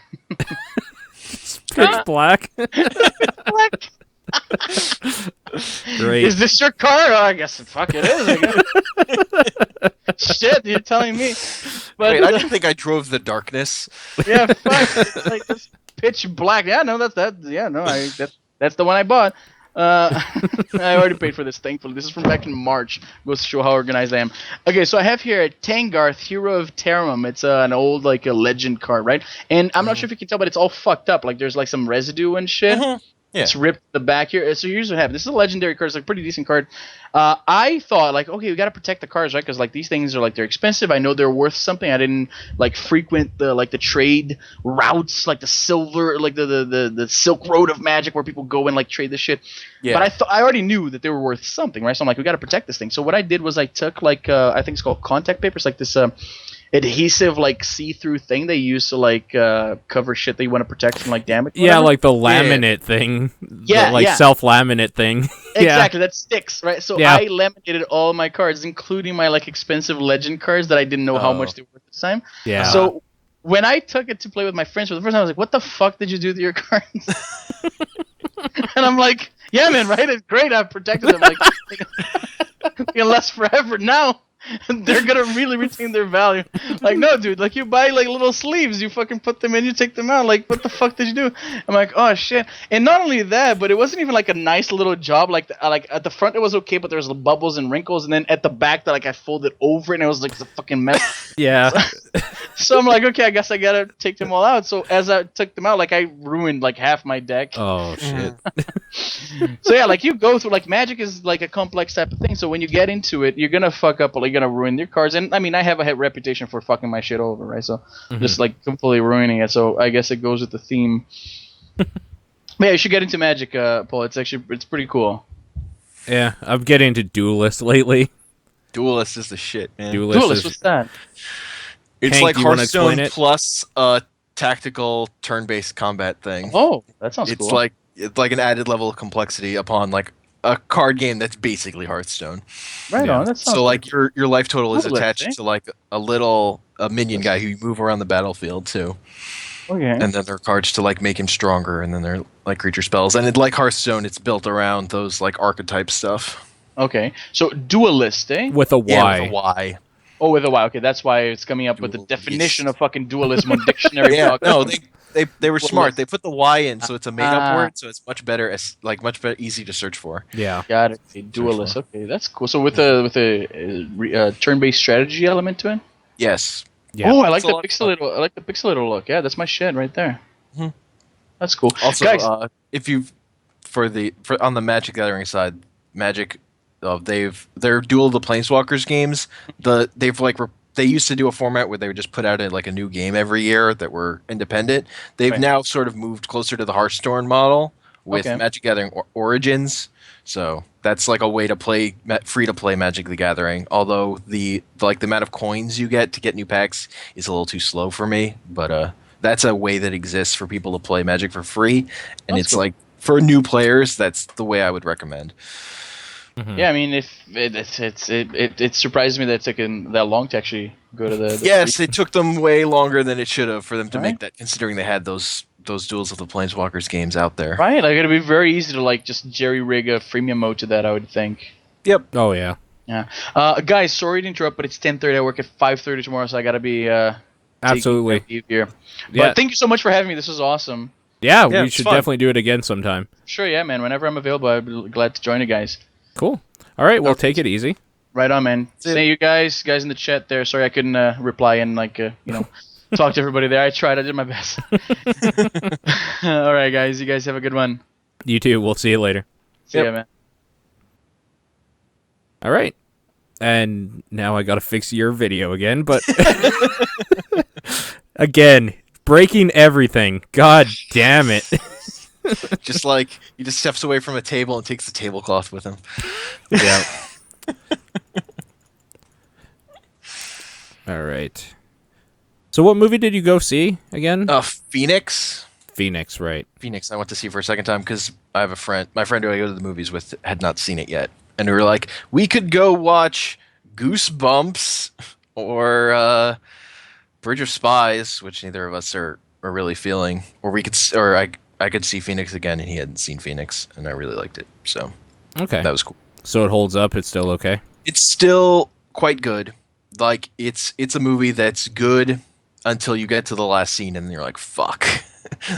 It's pitch black. Black. Great. Is this your car? Oh, I guess fuck it is. I guess. Shit, you're telling me. But wait, I didn't think I drove the darkness. Yeah, fuck. It's like this pitch black. Yeah, no, that's that. Yeah, no, that's the one I bought. I already paid for this, thankfully. This is from back in March. Goes to show how organized I am. Okay, so I have here Tangarth, Hero of Tarum. It's an old, like, a legend card, right? And I'm not sure if you can tell, but it's all fucked up. Like, there's, like, some residue and shit. Yeah. It's ripped the back here. So here's what happened. This is a legendary card. It's like a pretty decent card. I thought, like, okay, we got to protect the cards, right? Because, like, these things are, like, they're expensive. I know they're worth something. I didn't, like, frequent the trade routes, like the silver, like the Silk Road of Magic where people go and, like, trade this shit. Yeah. But I already knew that they were worth something, right? So I'm like, we got to protect this thing. So what I did was I took, like, I think it's called contact paper. It's like this adhesive, like, see-through thing they use to, like, cover shit that you want to protect from, like, damage. Yeah, like the laminate thing. Yeah, the, self-laminate thing. Exactly, that sticks, right? So I laminated all my cards, including my, like, expensive legend cards that I didn't know how much they were worth this time. Yeah. So when I took it to play with my friends for the first time, I was like, what the fuck did you do to your cards? And I'm like, yeah, man, right? It's great. I've protected them. Like, they can last forever now. They're gonna really retain their value. Like, no, dude, like, you buy, like, little sleeves, you fucking put them in, you take them out. Like, what the fuck did you do? I'm like, oh shit. And not only that, but it wasn't even like a nice little job. Like, like at the front it was okay, but there was bubbles and wrinkles, and then at the back that, like, I folded over and it was like a fucking mess. Yeah. So I'm like, okay, I guess I gotta take them all out. So as I took them out, like, I ruined like half my deck. Oh shit. So yeah, like, you go through, like, Magic is like a complex type of thing. So when you get into it, you're gonna fuck up, like, you're gonna ruin your cards. And I mean, I have a reputation for fucking my shit over, right? So just, like, completely ruining it. So I guess it goes with the theme. But yeah, you should get into Magic, Paul. It's pretty cool. Yeah, I'm getting into Duelist lately. Duelist is the shit, man. Duelist, what's that? It's Hank, like do you wanna Hearthstone explain it? plus a tactical turn-based combat thing. Oh, that sounds It's cool. like an added level of complexity upon, like, a card game that's basically Hearthstone. Right Yeah. on. That sounds So, like, your life total is Duelist, attached eh? to, like, a minion guy who you move around the battlefield too. okay. And then there are cards to, like, make him stronger, and then there are, like, creature spells. And like Hearthstone, it's built around those, like, archetype stuff. Okay. So Duelist, eh? With a Y. Yeah, with a Y. Oh, with a Y. Okay, that's why it's coming up with the definition of fucking dualism on dictionary. Yeah, Doc. no, they were smart. Duelist. They put the Y in, so it's a made-up Ah. word, so it's much better, easy to search for. Yeah. Got it. Okay, duelist. Okay, that's cool. So with a turn-based strategy element to it. Yes. Yeah. Oh, I like It's a the lot of fun. pixelated. I like the pixelated look. Yeah, that's my shit right there. Mhm. That's cool. Also, Guys, if you for on the Magic Gathering side, Magic, they're Duel of the Planeswalkers games. They used to do a format where they would just put out a new game every year that were independent. They've Right. now sort of moved closer to the Hearthstone model with Okay. Magic Gathering Origins. So that's like a way to play free to play Magic the Gathering. Although the amount of coins you get to get new packs is a little too slow for me, but that's a way that exists for people to play Magic for free, and That's it's cool. like for new players, that's the way I would recommend. yeah, I mean, if it surprises me that it's taken that long to actually go to the Yes, it took them way longer than it should have for them to Right. make that, considering they had those Duels of the Planeswalkers games out there. right. Like, it'd be very easy to, like, just jerry rig a freemium mode to that, I would think. Yep. Oh yeah. Yeah. Guys, sorry to interrupt, but it's 10:30. I work at 5:30 tomorrow, so I gotta be Absolutely. taking leave here. Yeah. But thank you so much for having me. This was awesome. Yeah, Yeah, we it's should fun. definitely do it again sometime. Sure, yeah, man. Whenever I'm available, I'd be glad to join you guys. Cool. All right, well, take it easy. Right on, man. it. Say you guys in the chat there. Sorry I couldn't reply and talk to everybody there. I tried. I did my best. All right, guys. You guys have a good one. You too. We'll see you later. See Yep. ya, man. All right. And now I got to fix your video again, but again, breaking everything. God damn it. Just like he just steps away from a table and takes the tablecloth with him. Yeah. All right. So what movie did you go see again? Phoenix. Phoenix, right. Phoenix, I went to see for a second time because I have a friend. My friend who I go to the movies with had not seen it yet, and we were like, we could go watch Goosebumps or Bridge of Spies, which neither of us are really feeling, or I could see Phoenix again, and he hadn't seen Phoenix, and I really liked it, so Okay. that was cool. So it holds up. It's still okay. It's still quite good. Like it's a movie that's good until you get to the last scene, and you're like, fuck.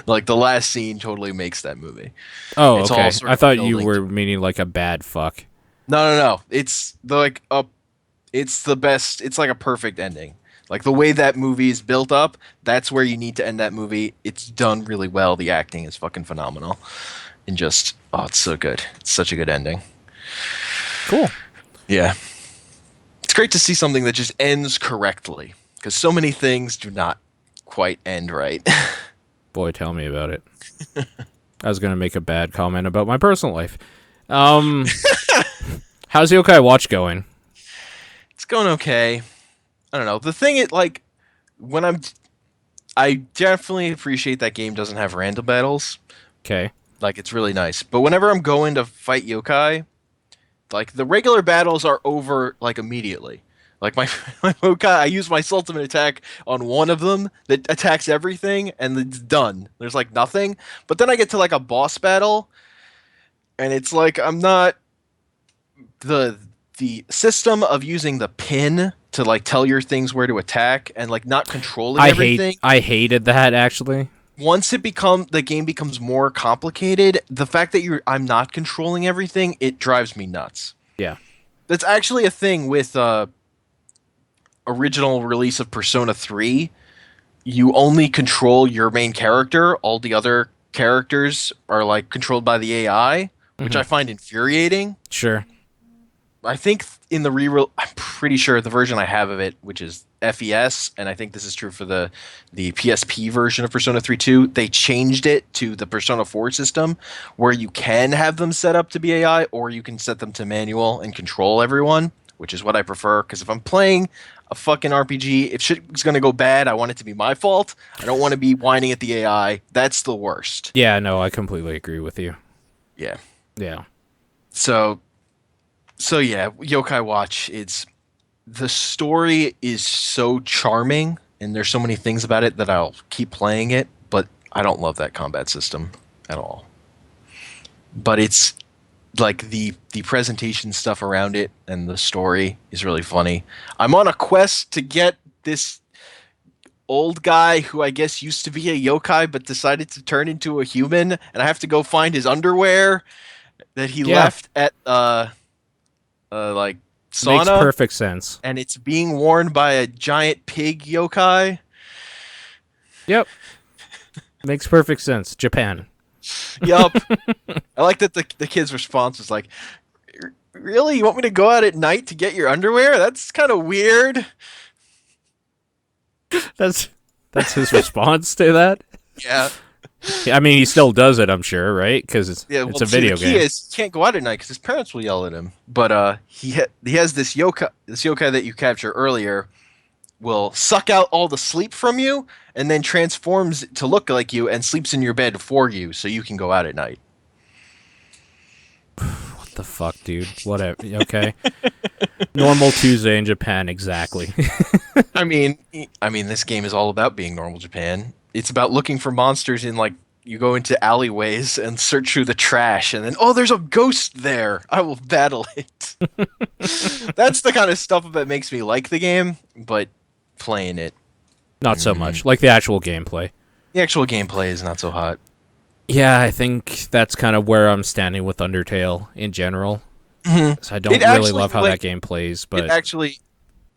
Like the last scene totally makes that movie. Oh, It's okay. all sort I of thought you building were to- meaning like a bad fuck. No. It's the like a it's the best. It's like a perfect ending. Like the way that movie is built up, that's where you need to end that movie. It's done really well. The acting is fucking phenomenal. And just, oh, it's so good. It's such a good ending. Cool. Yeah. It's great to see something that just ends correctly. Because so many things do not quite end right. Boy, tell me about it. I was going to make a bad comment about my personal life. How's Yokai Watch going? It's going okay. I don't know. The thing is, like, I definitely appreciate that game doesn't have random battles. Okay. Like, it's really nice. But whenever I'm going to fight yokai, like, the regular battles are over, like, immediately. Like, my yokai, I use my ultimate attack on one of them that attacks everything, and it's done. There's, like, nothing. But then I get to, like, a boss battle, and it's like, I'm not... The system of using the pin to, like, tell your things where to attack and, like, not controlling everything... I hated that, actually. Once the game becomes more complicated, the fact that I'm not controlling everything, it drives me nuts. Yeah. That's actually a thing with original release of Persona 3. You only control your main character. All the other characters are like controlled by the AI, which I find infuriating. Sure. I think in the I'm pretty sure the version I have of it, which is FES, and I think this is true for the PSP version of Persona 3 too, they changed it to the Persona 4 system, where you can have them set up to be AI, or you can set them to manual and control everyone, which is what I prefer, because if I'm playing a fucking RPG, if shit's gonna go bad, I want it to be my fault. I don't want to be whining at the AI. That's the worst. Yeah, no, I completely agree with you. Yeah. Yeah. So yeah, Yokai Watch, the story is so charming, and there's so many things about it that I'll keep playing it, but I don't love that combat system at all. But it's like the presentation stuff around it and the story is really funny. I'm on a quest to get this old guy who I guess used to be a yokai but decided to turn into a human, and I have to go find his underwear that he left at like sauna. Makes perfect sense. And it's being worn by a giant pig yokai. Yep. Makes perfect sense. Japan. Yup. I like that the kid's response was like, really? You want me to go out at night to get your underwear? That's kind of weird. That's his response to that? Yeah. I mean, he still does it, I'm sure, right? Because it's a video game. He can't go out at night because his parents will yell at him. But he has this yokai that you capture earlier will suck out all the sleep from you and then transforms to look like you and sleeps in your bed for you so you can go out at night. What the fuck, dude? Whatever. Okay. Normal Tuesday in Japan, exactly. I mean, this game is all about being normal Japan. It's about looking for monsters in, like, you go into alleyways and search through the trash, and then, oh, there's a ghost there. I will battle it. That's the kind of stuff that makes me like the game, but playing it, not so much. Like the actual gameplay. The actual gameplay is not so hot. Yeah, I think that's kind of where I'm standing with Undertale in general. Mm-hmm. So I don't really love how that game plays, but it actually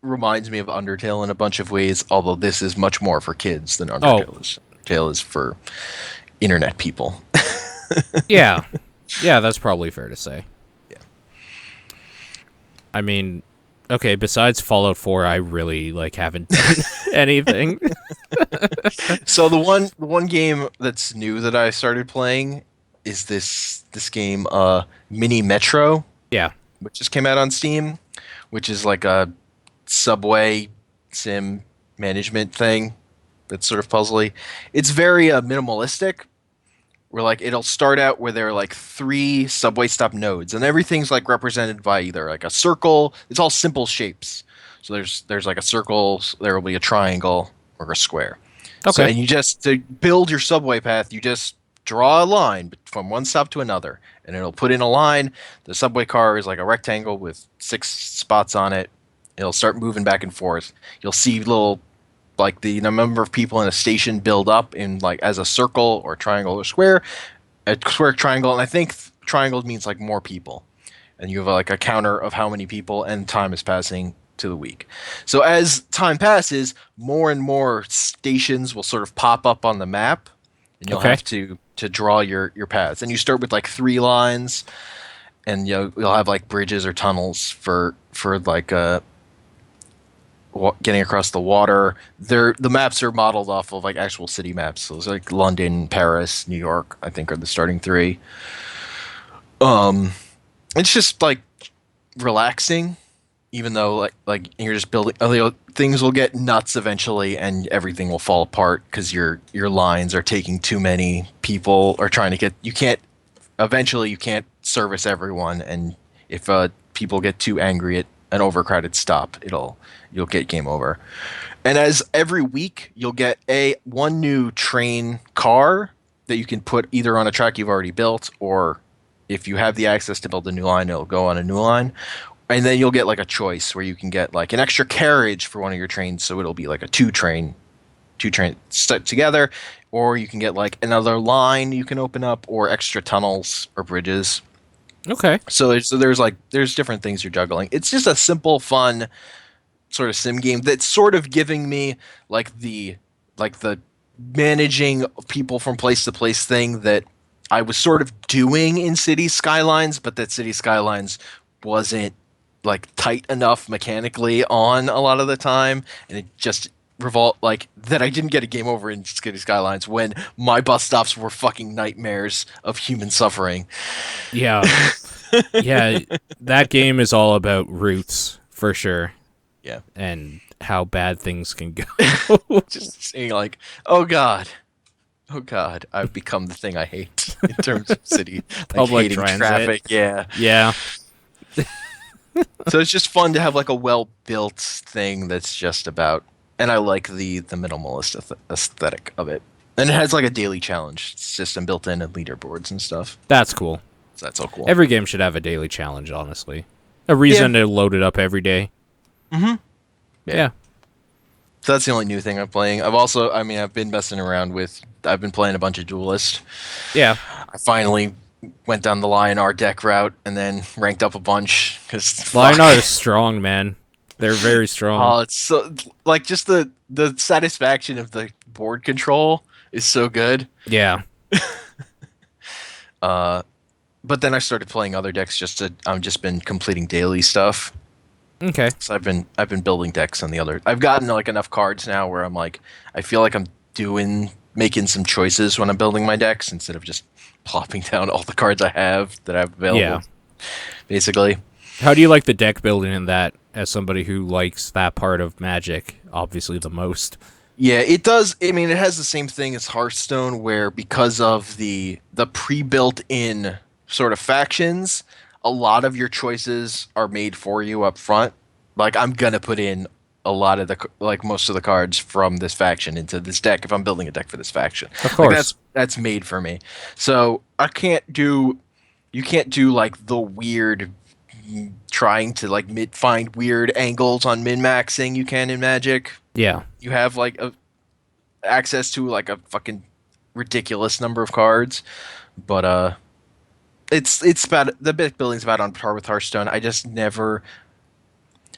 reminds me of Undertale in a bunch of ways, although this is much more for kids than Undertale is. Undertale is for internet people. Yeah, that's probably fair to say. Yeah. I mean, okay, besides Fallout 4, I really haven't done anything. So the one game that's new that I started playing is this game Mini Metro. Yeah. Which just came out on Steam, which is like a subway sim management thing that's sort of puzzly. It's very minimalistic. Where it'll start out where there are 3 subway stop nodes, and everything's represented by either a circle. It's all simple shapes. So there's a circle, there will be a triangle or a square. Okay. So, and you to build your subway path, you just draw a line from one stop to another, and it'll put in a line. The subway car is like a rectangle with 6 spots on it. It'll start moving back and forth. You'll see little like the number of people in a station build up in like as a circle or triangle or square, a square, triangle, and I think triangle means like more people, and you have like a counter of how many people, and time is passing to the week. So as time passes, more and more stations will sort of pop up on the map, and you'll have to draw your paths. And you start with like 3 lines, and you'll have like bridges or tunnels for like getting across the water. The maps are modeled off of like actual city maps. So it's like London, Paris, New York, I think are the starting 3. It's just like relaxing, even though like you're just building. Things will get nuts eventually, and everything will fall apart because your lines are taking too many people, or trying to get. You can't. Eventually, you can't service everyone, and if people get too angry at an overcrowded stop, you'll get game over. And as every week, you'll get one new train car that you can put either on a track you've already built, or if you have the access to build a new line, it'll go on a new line. And then you'll get like a choice where you can get like an extra carriage for one of your trains, so it'll be like a two train stuck together, or you can get like another line you can open up, or extra tunnels or bridges. Okay. So there's different things you're juggling. It's just a simple, fun sort of sim game that's sort of giving me like the managing people from place to place thing that I was sort of doing in City Skylines, but that City Skylines wasn't like tight enough mechanically on a lot of the time, and it just like that I didn't get a game over in City Skylines when my bus stops were fucking nightmares of human suffering. Yeah. Yeah, that game is all about routes for sure. Yeah. And how bad things can go. Just saying like, oh god, I've become the thing I hate in terms of city, like public hating transit. traffic. Yeah. So it's just fun to have like a well-built thing that's just about, and I like the minimalist aesthetic of it. And it has like a daily challenge system built in and leaderboards and stuff. That's cool. So that's all cool. Every game should have a daily challenge, honestly. A reason to load it up every day. Mm-hmm. Yeah. So that's the only new thing I'm playing. I've been messing around I've been playing a bunch of Duelist. Yeah. I finally went down the Lion-R deck route and then ranked up a bunch. Cause Lion-R is strong, man. They're very strong. Oh, it's so like just the satisfaction of the board control is so good. Yeah. But then I started playing other decks. I've just been completing daily stuff. Okay. So I've been building decks on the other. I've gotten like enough cards now where I'm like, I feel like I'm making some choices when I'm building my decks instead of just plopping down all the cards I have available. Yeah. Basically. How do you like the deck building in that, as somebody who likes that part of Magic obviously the most? Yeah, it does. I mean, it has the same thing as Hearthstone, where because of the pre-built in sort of factions, a lot of your choices are made for you up front. Like, I'm gonna put in a lot of most of the cards from this faction into this deck if I'm building a deck for this faction. Of course. Like, that's made for me. So you can't do like the weird trying to like find weird angles on min-maxing you can in Magic. Yeah. You have like access to like a fucking ridiculous number of cards, but it's about the bit building's about on par with Hearthstone. I just never.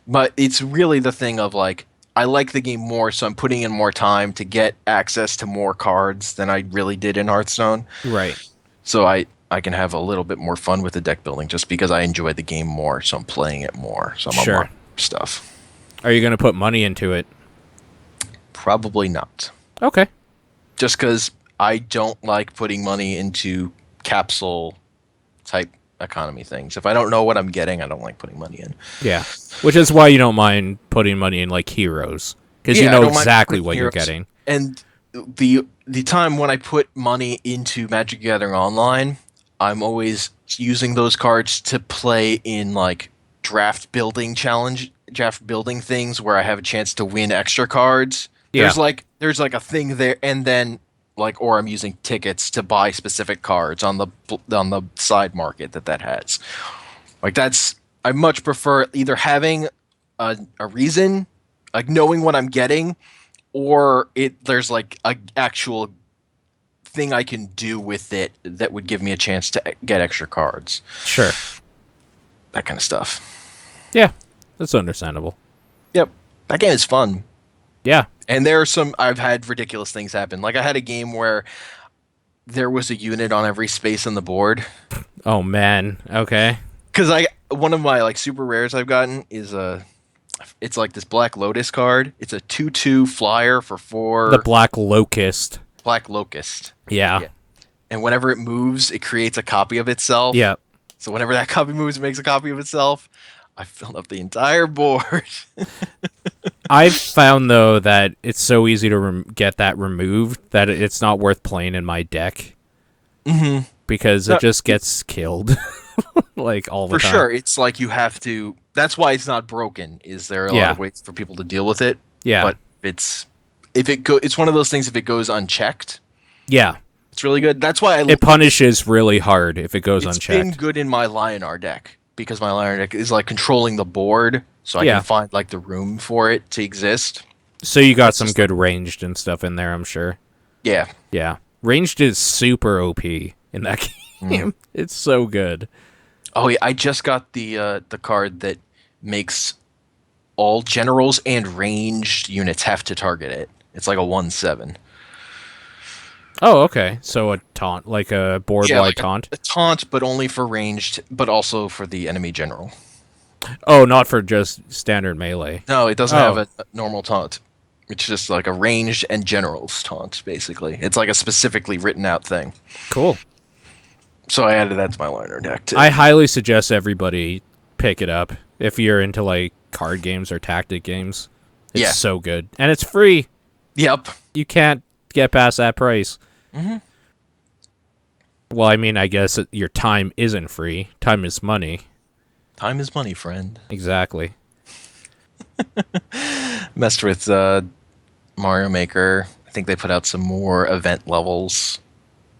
But it's really the thing of like, I like the game more, so I'm putting in more time to get access to more cards than I really did in Hearthstone. Right. So I can have a little bit more fun with the deck building just because I enjoy the game more, so I'm playing it more. So I'm on more stuff. Are you going to put money into it? Probably not. Okay. Just because I don't like putting money into capsule type economy things. If I don't know what I'm getting, I don't like putting money in. Yeah. Which is why you don't mind putting money in like heroes, because you know exactly what you're getting. And the time when I put money into Magic the Gathering Online, I'm always using those cards to play in like draft building things where I have a chance to win extra cards. Yeah. There's like a thing there, and then or I'm using tickets to buy specific cards on the side market that has. Like I much prefer either having a reason, like knowing what I'm getting, or there's like a actual thing I can do with it that would give me a chance to get extra cards. Sure. That kind of stuff. Yeah, that's understandable. Yep. That game is fun. Yeah. And I've had ridiculous things happen. Like I had a game where there was a unit on every space on the board. Oh man. Okay. Because one of my like super rares I've gotten is it's like this Black Lotus card. It's a 2/2 flyer for 4. The Black Locust. Black Locust. Yeah. And whenever it moves, it creates a copy of itself. Yeah. So whenever that copy moves, it makes a copy of itself. I filled up the entire board. I've found, though, that it's so easy to get that removed that it's not worth playing in my deck. Mm-hmm. Because it just gets killed. Like, all the time. For sure. It's like you have to... That's why it's not broken, is there are a lot of ways for people to deal with it. Yeah. But it's one of those things, if it goes unchecked... Yeah. It's really good. That's why it punishes really hard if it goes unchecked. It's been good in my Lionar deck, because my Lionar deck is like controlling the board, so I can find like the room for it to exist. So you got some good ranged and stuff in there, I'm sure. Yeah. Yeah. Ranged is super OP in that game. It's so good. Oh yeah, I just got the card that makes all generals and ranged units have to target it. It's like a 1/7. Oh, okay. So a taunt, like a board-wide taunt? A taunt, but only for ranged, but also for the enemy general. Oh, not for just standard melee. No, it doesn't have a normal taunt. It's just like a ranged and generals taunt, basically. It's like a specifically written out thing. Cool. So I added that to my Lionar deck, too. I highly suggest everybody pick it up if you're into like card games or tactic games. It's so good. And it's free. Yep. You can't get past that price. Mm-hmm. Well, I mean, I guess your time isn't free. Time is money. Time is money, friend. Exactly. Messed with Mario Maker. I think they put out some more event levels.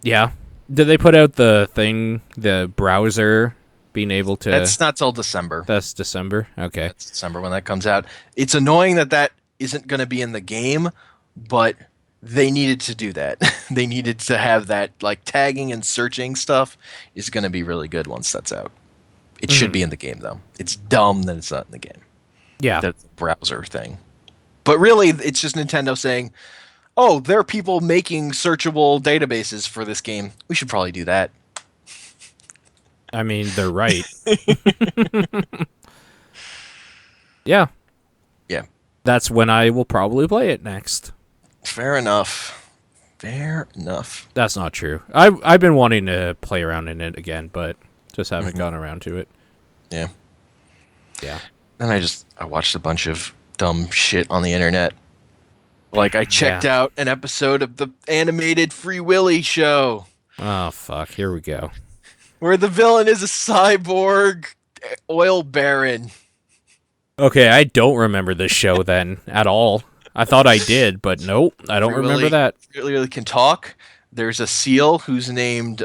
Yeah. Did they put out the thing, the browser being able to... That's not till December. That's December? Okay. That's December when that comes out. It's annoying that isn't going to be in the game, but... They needed to do that. They needed to have that, like, tagging and searching stuff is going to be really good once that's out. It should be in the game, though. It's dumb that it's not in the game. Yeah. That's a browser thing. But really, it's just Nintendo saying, oh, there are people making searchable databases for this game. We should probably do that. I mean, they're right. Yeah. Yeah. That's when I will probably play it next. Fair enough. Fair enough. That's not true. I've been wanting to play around in it again, but just haven't gotten around to it. Yeah. Yeah. And I watched a bunch of dumb shit on the internet. Like, I checked out an episode of the animated Free Willy show. Oh, fuck. Here we go. Where the villain is a cyborg oil baron. Okay, I don't remember this show then at all. I thought I did, but nope, I don't remember that. Really can talk. There's a seal who's named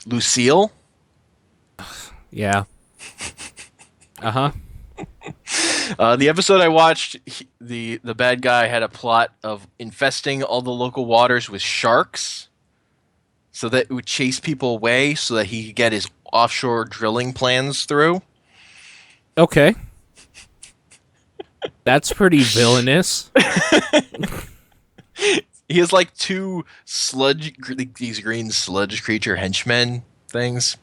Lucille. Yeah. Uh-huh. The episode I watched, the bad guy had a plot of infesting all the local waters with sharks, so that it would chase people away, so that he could get his offshore drilling plans through. Okay. That's pretty villainous. He has like 2 these green sludge creature henchmen things.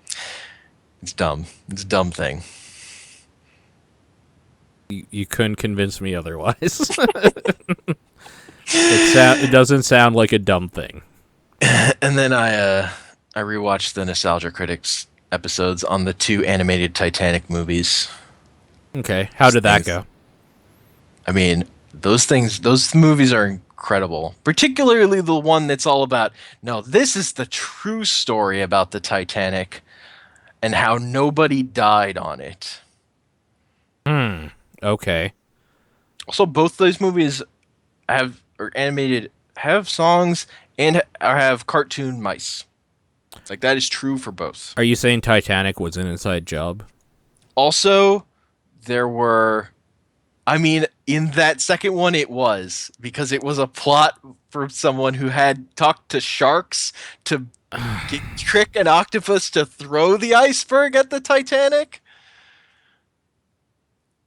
It's dumb. It's a dumb thing. You couldn't convince me otherwise. It doesn't sound like a dumb thing. And then I rewatched the Nostalgia Critics episodes on the 2 animated Titanic movies. Okay, how did that go? I mean, those movies are incredible. Particularly the one that's all about, no, this is the true story about the Titanic and how nobody died on it. Okay. Also, both those movies have songs and have cartoon mice. It's like, that is true for both. Are you saying Titanic was an inside job? Also, there were... I mean, In that second one, it was, because it was a plot for someone who had talked to sharks to trick an octopus to throw the iceberg at the Titanic.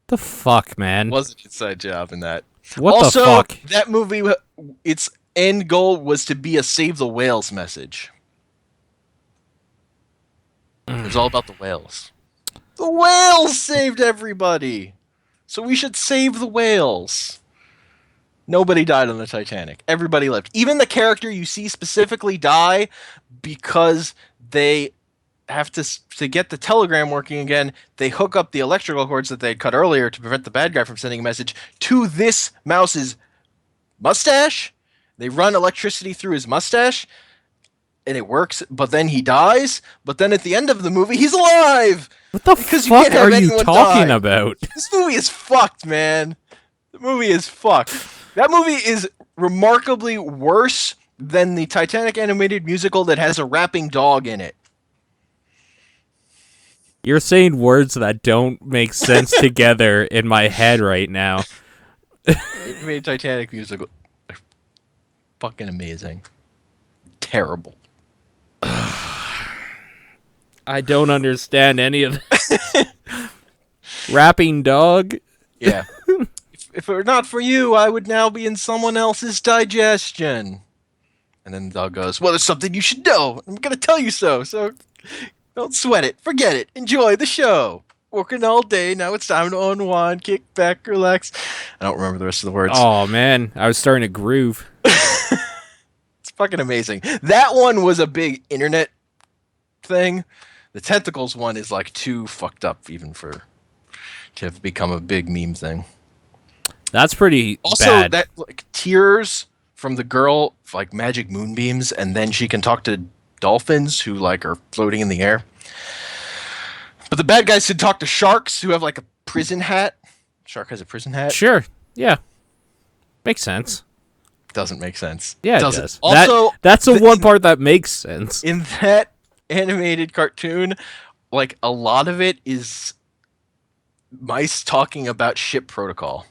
The fuck, man? Was an inside job in that. What also, the fuck? That movie, its end goal was to be a save the whales message. It was all about the whales. The whales saved everybody! So we should save the whales. Nobody died on the Titanic. Everybody lived. Even the character you see specifically die because they have to get the telegram working again. They hook up the electrical cords that they had cut earlier to prevent the bad guy from sending a message to this mouse's mustache. They run electricity through his mustache, and it works, but then he dies. But then at the end of the movie, he's alive! What the fuck are you talking about? This movie is fucked, man. The movie is fucked. That movie is remarkably worse than the Titanic animated musical that has a rapping dog in it. You're saying words that don't make sense together in my head right now. Animated Titanic musical. Fucking amazing. Terrible. I don't understand any of this. Rapping dog? Yeah. If it were not for you, I would now be in someone else's digestion. And then the dog goes, well, there's something you should know. I'm going to tell you so don't sweat it. Forget it. Enjoy the show. Working all day. Now it's time to unwind, kick back, relax. I don't remember the rest of the words. Oh, man. I was starting to groove. It's fucking amazing. That one was a big internet thing. The tentacles one is like too fucked up even to have become a big meme thing. That's pretty also, bad. That like tears from the girl, like magic moonbeams, and then she can talk to dolphins who like are floating in the air. But the bad guys should talk to sharks who have like a prison hat. Shark has a prison hat. Sure. Yeah. Makes sense. Doesn't make sense. Yeah, it doesn't. does. Also, that's the one part that makes sense. In that animated cartoon, like a lot of it is mice talking about ship protocol.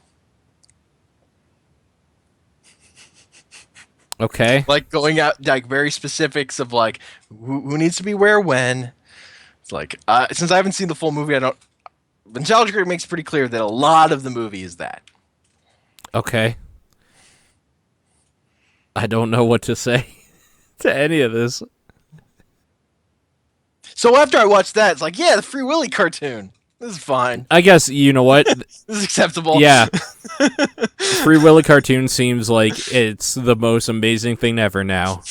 Okay. Like going out, like very specifics of like who needs to be where when. It's like since I haven't seen the full movie, I don't. Nostalgia Critic makes it pretty clear that a lot of the movie is that. Okay. I don't know what to say to any of this. So after I watched that, it's like, yeah, the Free Willy cartoon. This is fine. I guess, you know what? This is acceptable. Yeah. Free Willy cartoon seems like it's the most amazing thing ever now.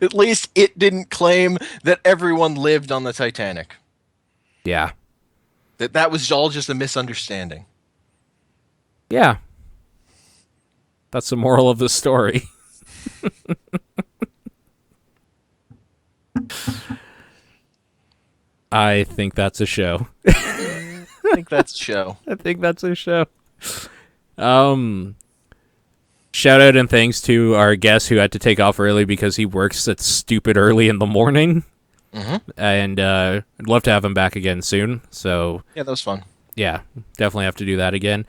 At least it didn't claim that everyone lived on the Titanic. Yeah. That was all just a misunderstanding. Yeah. That's the moral of the story. I think that's a show. I think that's a show. I think that's a show. Shout out and thanks to our guest who had to take off early because he works at stupid early in the morning. Mm-hmm. And I'd love to have him back again soon. So yeah, that was fun. Yeah, definitely have to do that again.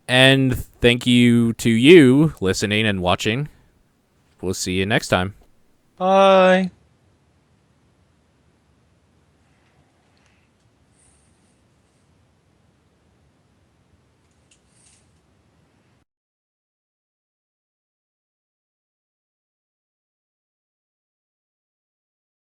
And thank you to you listening and watching. We'll see you next time. Bye.